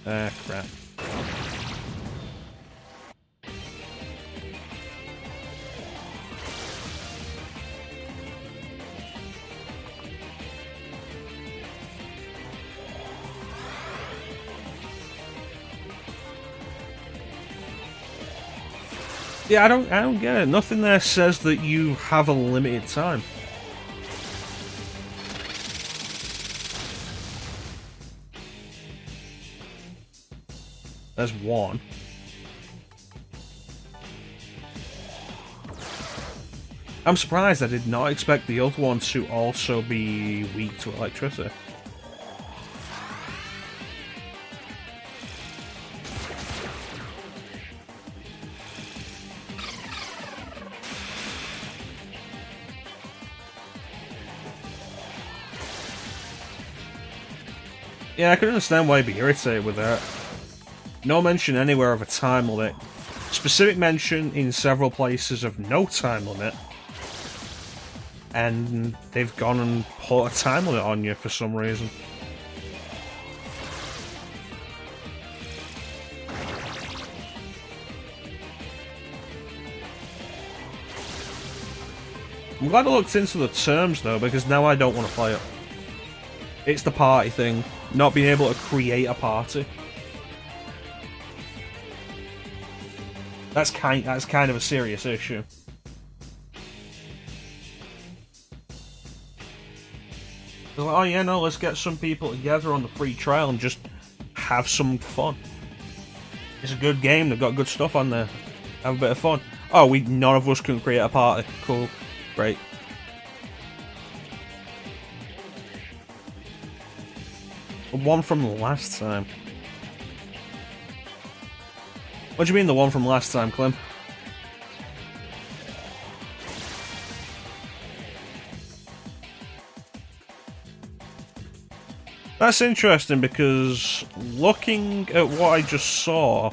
Crap. Yeah, I don't get it. Nothing there says that you have a limited time. There's one. I'm surprised. I did not expect the other one to also be weak to electricity. Yeah, I can understand why you'd be irritated with that. No mention anywhere of a time limit. Specific mention in several places of no time limit. And they've gone and put a time limit on you for some reason. I'm glad I looked into the terms though, because now I don't want to play it. It's the party thing. Not being able to create a party. That's kind of a serious issue. They're like, oh yeah, no, let's get some people together on the free trial and just have some fun. It's a good game, they've got good stuff on there. Have a bit of fun. Oh, none of us can create a party. Cool. Great. The one from last time. What do you mean the one from last time, Clem? That's interesting because looking at what I just saw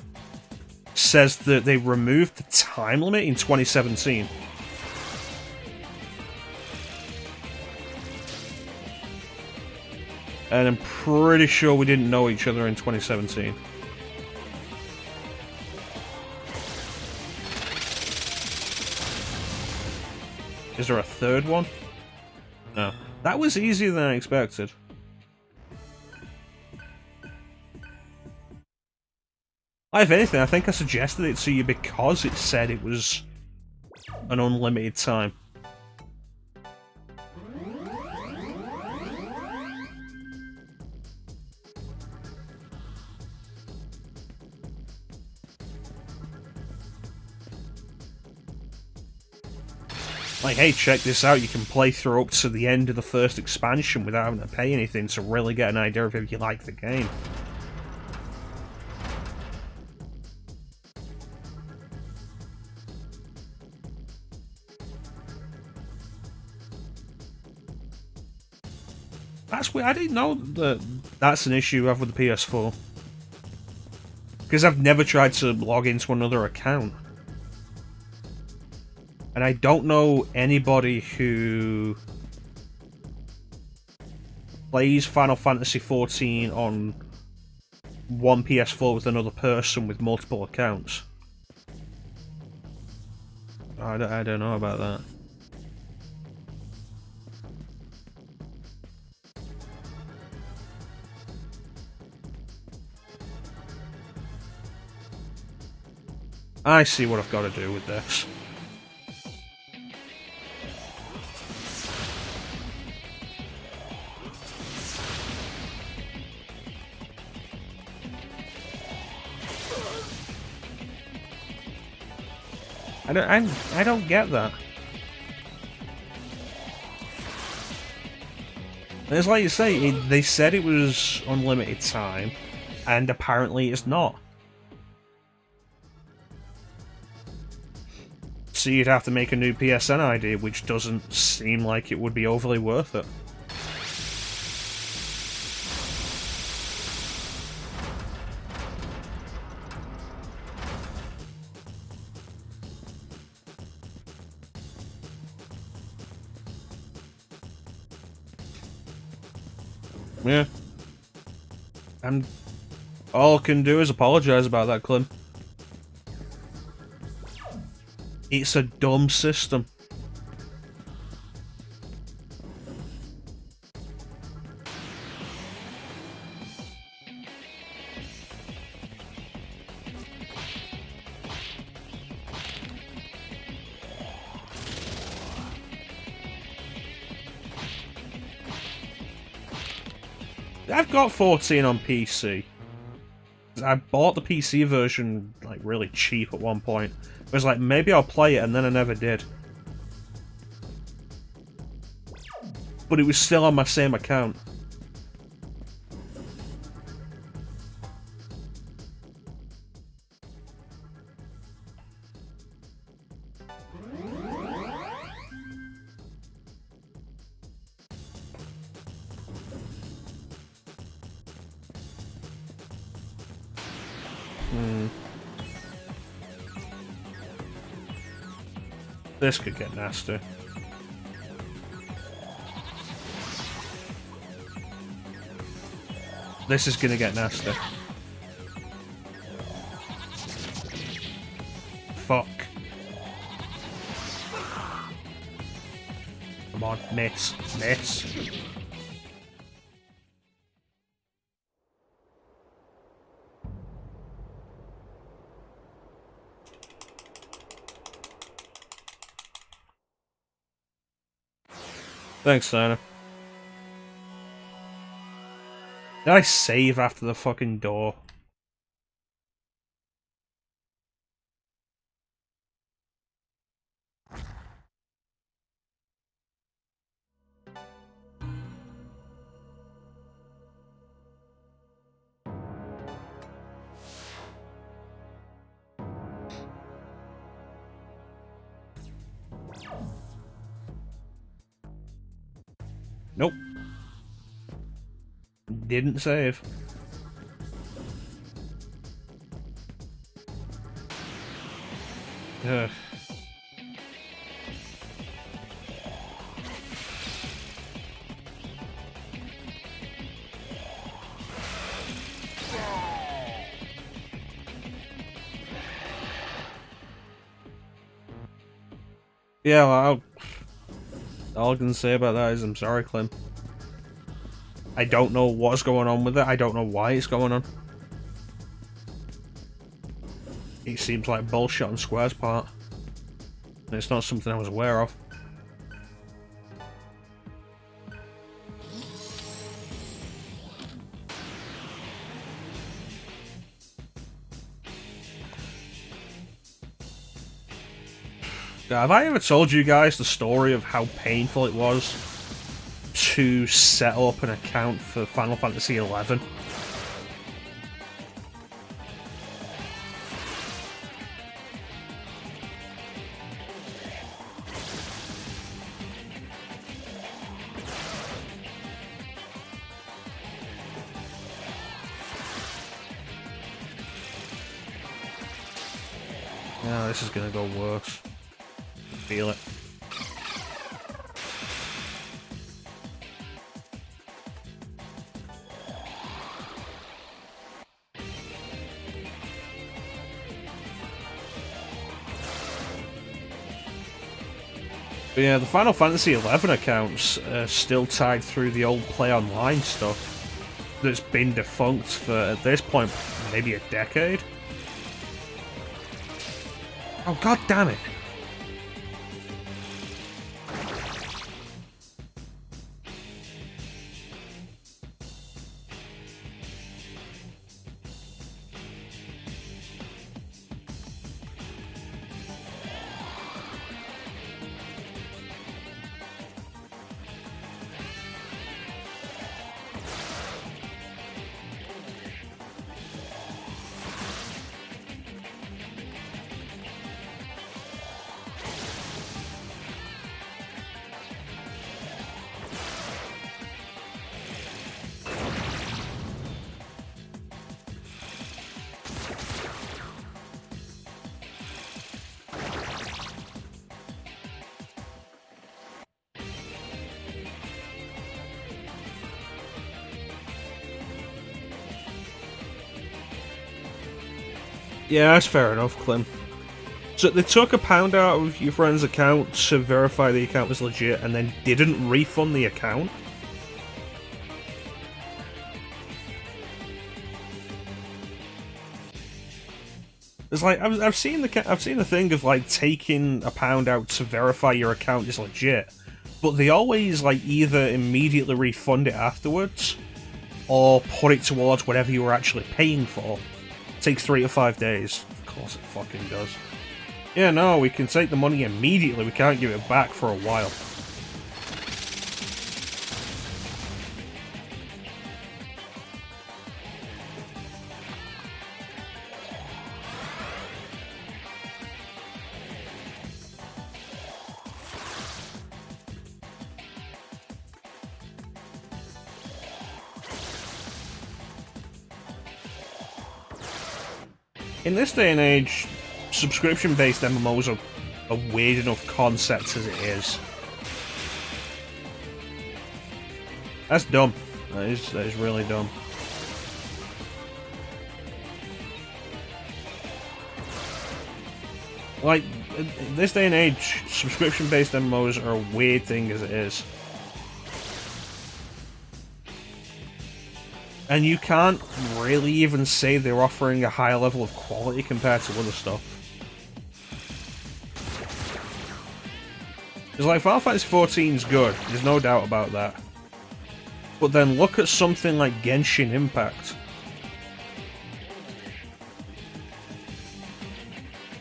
says that they removed the time limit in 2017. And I'm pretty sure we didn't know each other in 2017. Is there a third one? No. That was easier than I expected. If anything, I think I suggested it to you because it said it was an unlimited time. Like, hey, check this out, you can play through up to the end of the first expansion without having to pay anything to really get an idea of if you like the game. That's weird. I didn't know that that's an issue I have with the PS4. Because I've never tried to log into another account. And I don't know anybody who plays Final Fantasy XIV on one PS4 with another person with multiple accounts. I don't know about that. I see what I've got to do with this. I don't get that. And it's like you say, they said it was unlimited time, and apparently it's not. So you'd have to make a new PSN ID, which doesn't seem like it would be overly worth it. Yeah. And all I can do is apologise about that, Clem. It's a dumb system. I've got 14 on PC. I bought the PC version like really cheap at one point. It was like, maybe I'll play it, and then I never did. But it was still on my same account. This could get nasty. This is gonna get nasty. Fuck. Come on, miss. Miss. Thanks, Santa. Did I save after the fucking door? Nope. Didn't save. Ugh. Yeah, well, all I can say about that is I'm sorry, Clem. I don't know what's going on with it. I don't know why it's going on. It seems like bullshit on Square's part. And it's not something I was aware of. Have I ever told you guys the story of how painful it was to set up an account for Final Fantasy XI? Yeah, this is gonna go worse. Feel it. But yeah, the Final Fantasy XI accounts are still tied through the old Play Online stuff that's been defunct for, at this point, maybe a decade. Oh, god damn it! Yeah, that's fair enough, Clem. So they took £1 out of your friend's account to verify the account was legit and then didn't refund the account? It's like I've seen the thing of like taking £1 out to verify your account is legit, but they always like either immediately refund it afterwards or put it towards whatever you were actually paying for. It takes 3 to 5 days. Of course it fucking does. Yeah, no, we can take the money immediately. We can't give it back for a while. In this day and age, subscription-based MMOs are a weird enough concept as it is. That's dumb. That is really dumb. Like, in this day and age, subscription-based MMOs are a weird thing as it is. And you can't really even say they're offering a higher level of quality compared to other stuff. It's like Final Fantasy XIV is good, there's no doubt about that. But then look at something like Genshin Impact.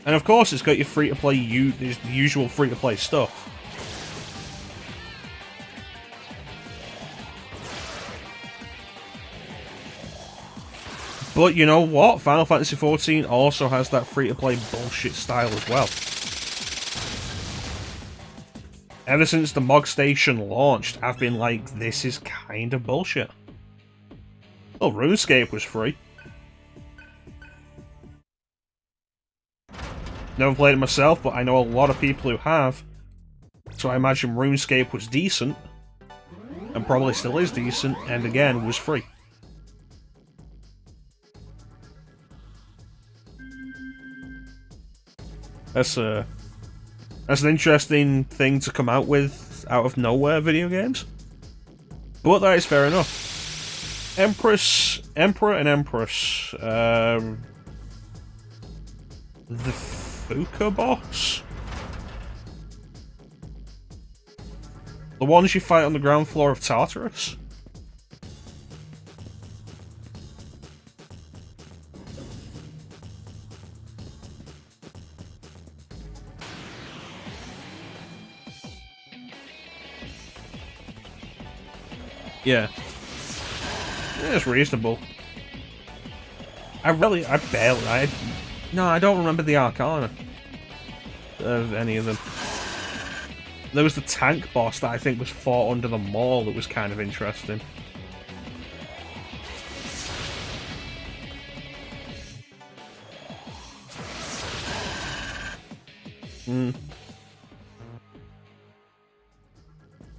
And of course it's got your free-to-play, the usual free-to-play stuff. But you know what? Final Fantasy XIV also has that free-to-play bullshit style as well. Ever since the Mog Station launched, I've been like, this is kind of bullshit. Well, RuneScape was free. Never played it myself, but I know a lot of people who have. So I imagine RuneScape was decent. And probably still is decent, and again, was free. That's an interesting thing to come out with out of nowhere, video games. But that is fair enough. Emperor and Empress. The Fuka boss? The ones you fight on the ground floor of Tartarus? Yeah. Yeah, it's reasonable. I don't remember the Arcana of any of them. There was the tank boss that I think was fought under the mall that was kind of interesting.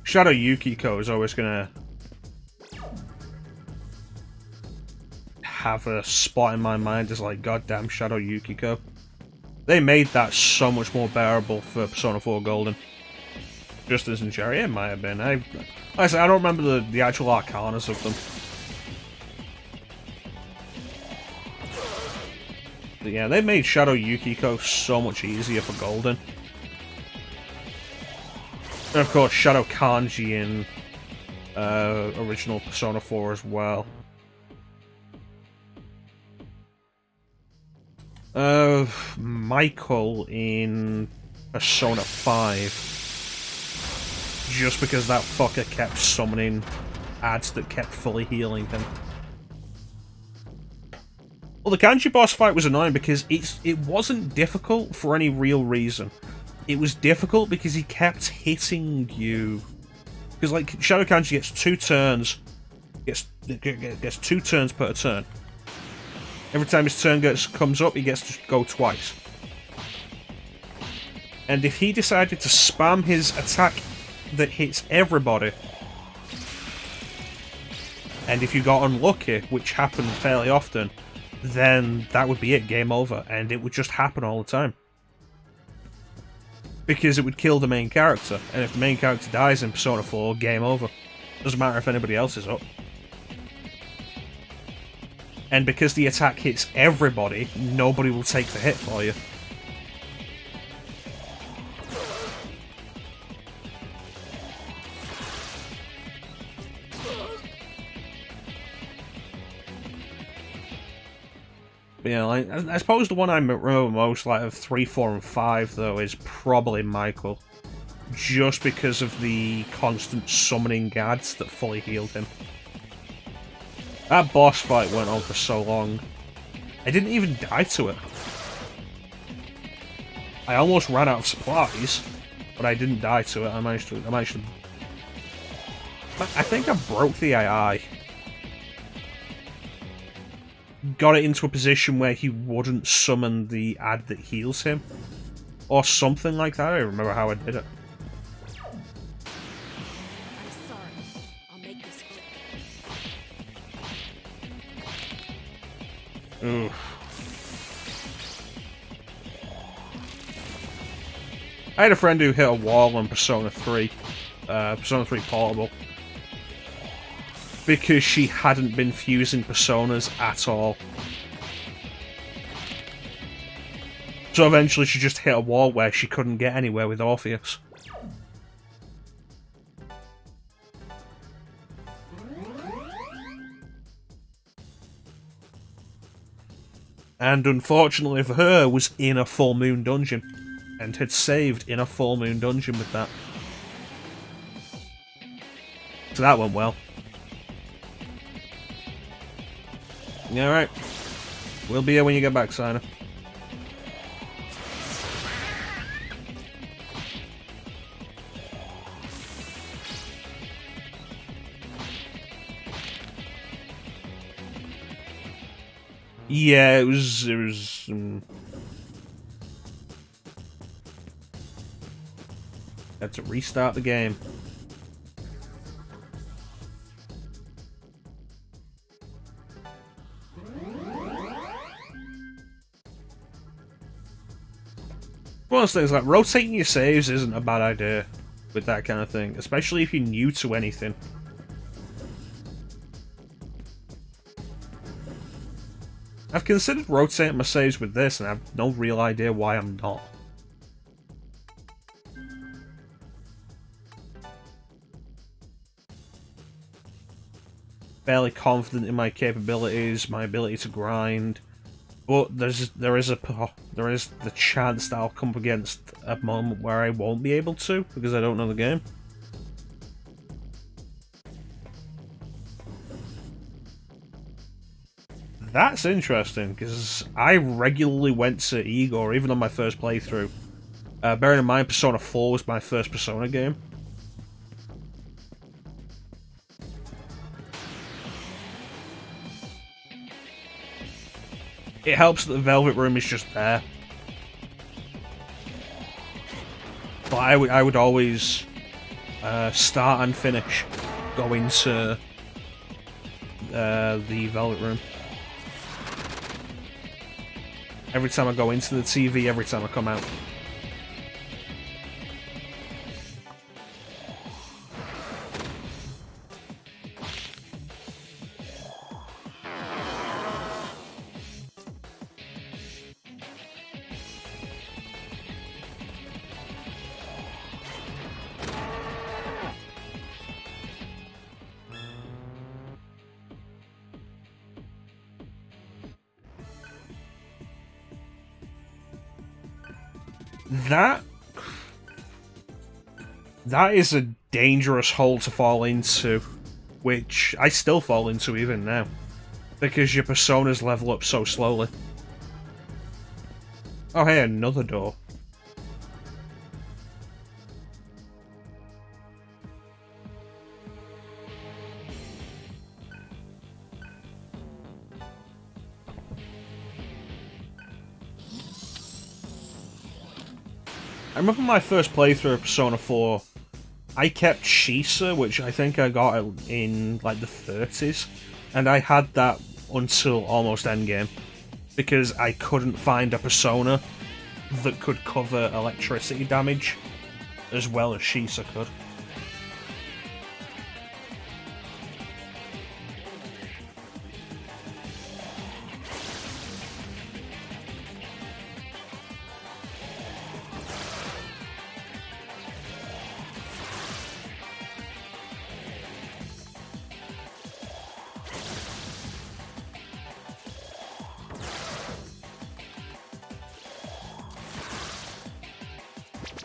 Shadow Yukiko is always gonna have a spot in my mind as like, goddamn Shadow Yukiko. They made that so much more bearable for Persona 4 Golden. Just as in Cherry, it might have been. Like I said, I don't remember the actual arcanas of them. But yeah, they made Shadow Yukiko so much easier for Golden. And of course, Shadow Kanji in original Persona 4 as well. Michael in Persona 5. Just because that fucker kept summoning ads that kept fully healing him. Well, the Kanji boss fight was annoying because it wasn't difficult for any real reason. It was difficult because he kept hitting you. Because, like, Shadow Kanji gets 2 turns. Gets 2 turns per turn. Every time his turn comes up, he gets to go twice. And if he decided to spam his attack that hits everybody, and if you got unlucky, which happened fairly often, then that would be it, game over, and it would just happen all the time. Because it would kill the main character, and if the main character dies in Persona 4, game over. Doesn't matter if anybody else is up. And because the attack hits everybody, nobody will take the hit for you. But yeah, like, I suppose the one I remember most, like, of 3, 4, and 5, though, is probably Michael. Just because of the constant summoning ads that fully healed him. That boss fight went on for so long. I didn't even die to it. I almost ran out of supplies, but I didn't die to it. I managed to... I think I broke the AI. Got it into a position where he wouldn't summon the ad that heals him. Or something like that. I don't remember how I did it. I'm sorry. I'll make this quick. Ooh. I had a friend who hit a wall on Persona 3. Persona 3 Portable. Because she hadn't been fusing Personas at all. So eventually she just hit a wall where she couldn't get anywhere with Orpheus. And unfortunately for her, was in a full moon dungeon. And had saved in a full moon dungeon with that. So that went well. Alright. We'll be here when you get back, Sina. Yeah, it was had to restart the game. One of those things, like, rotating your saves isn't a bad idea with that kind of thing, especially if you're new to anything. I've considered rotating my saves with this, and I have no real idea why I'm not. Fairly confident in my capabilities, my ability to grind, but there is the chance that I'll come up against a moment where I won't be able to because I don't know the game. That's interesting, because I regularly went to Igor, even on my first playthrough. Bearing in mind, Persona 4 was my first Persona game. It helps that the Velvet Room is just there. But I would always start and finish going to the Velvet Room. Every time I go into the TV, every time I come out. That is a dangerous hole to fall into, which I still fall into even now, because your personas level up so slowly. Oh hey, another door. I remember my first playthrough of Persona 4, I kept Shisa, which I think I got in like the 30s, and I had that until almost endgame, because I couldn't find a Persona that could cover electricity damage as well as Shisa could.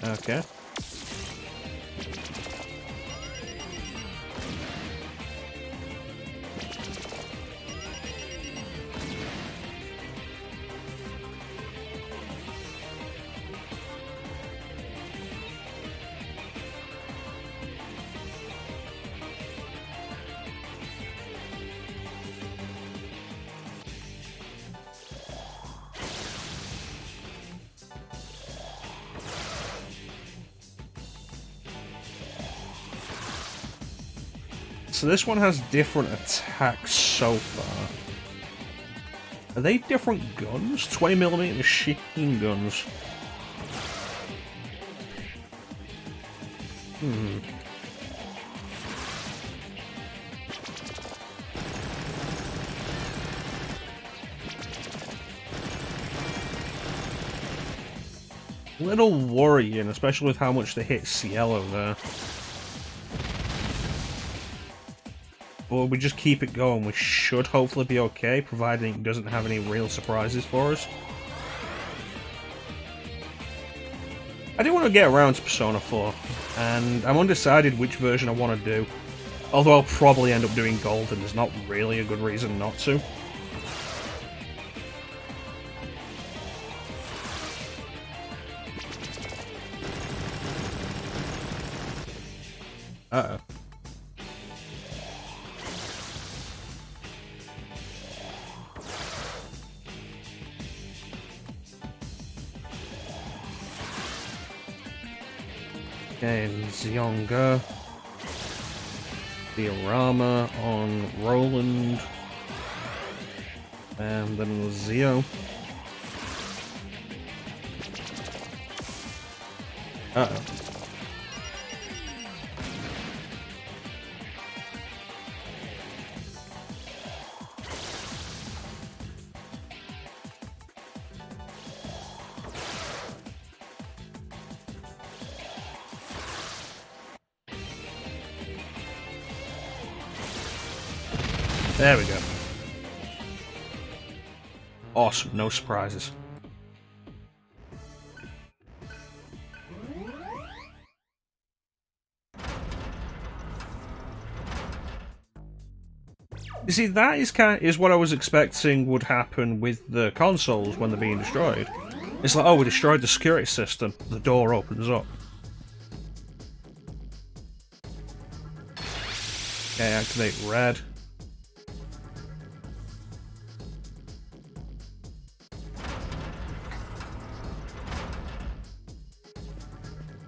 Okay. So this one has different attacks so far. Are they different guns? 20mm machine guns. A little worrying, especially with how much they hit Cielo there. But we just keep it going, we should hopefully be okay, providing it doesn't have any real surprises for us. I do want to get around to Persona 4, and I'm undecided which version I want to do. Although I'll probably end up doing Gold, and there's not really a good reason not to. Uh-oh. Okay, Zionga. Diorama on Roland. And then Zio. Uh-oh. There we go. Awesome, no surprises. You see, that is what I was expecting would happen with the consoles when they're being destroyed. It's like, oh, we destroyed the security system. The door opens up. Okay, activate red.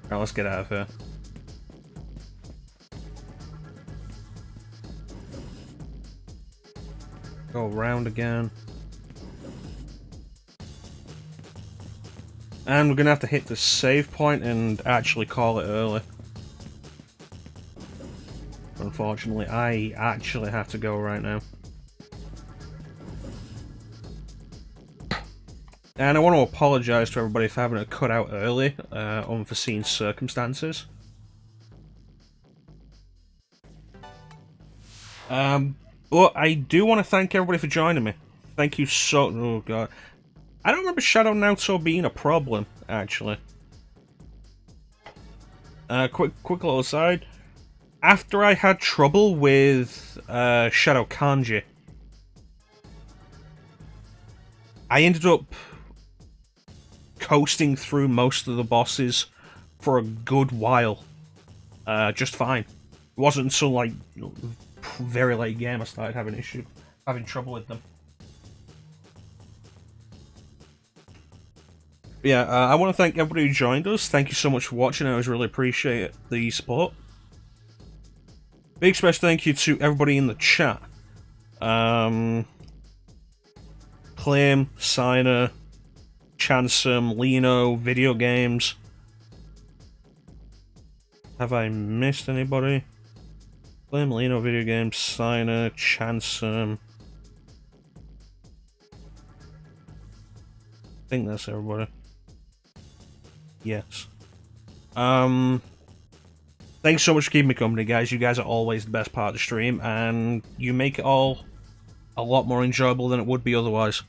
Alright, let's get out of here. Go around again. And we're gonna have to hit the save point and actually call it early. Unfortunately, I actually have to go right now. And I want to apologise to everybody for having it cut out early, unforeseen circumstances. But I do want to thank everybody for joining me. Thank you so... Oh god. I don't remember Shadow Naruto being a problem, actually. Quick little aside. After I had trouble with Shadow Kanji, I ended up coasting through most of the bosses for a good while. Just fine. It wasn't until like very late game I started having trouble with them. But yeah, I want to thank everybody who joined us. Thank you so much for watching. I always really appreciate the support. Big special thank you to everybody in the chat. Claim, Signer, Chansum, Lino, Video Games. Have I missed anybody? Claim, Lino, Video Games, Signer, Chansum. I think that's everybody. Yes. Thanks so much for keeping me company, guys. You guys are always the best part of the stream, and you make it all a lot more enjoyable than it would be otherwise.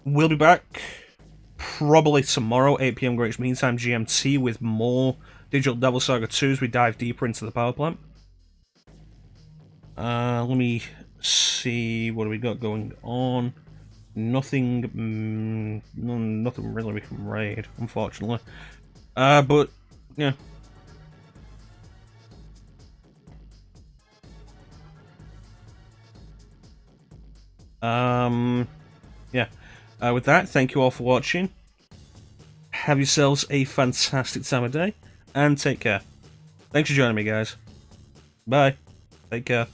We'll be back probably tomorrow, 8 PM Greenwich Mean Time GMT, with more Digital Devil Saga 2 as we dive deeper into the power plant. Let me see, what do we got going on? Nothing, nothing really we can raid, unfortunately. But yeah. Yeah. With that, thank you all for watching. Have yourselves a fantastic time of day, and take care. Thanks for joining me, guys. Bye. Take care.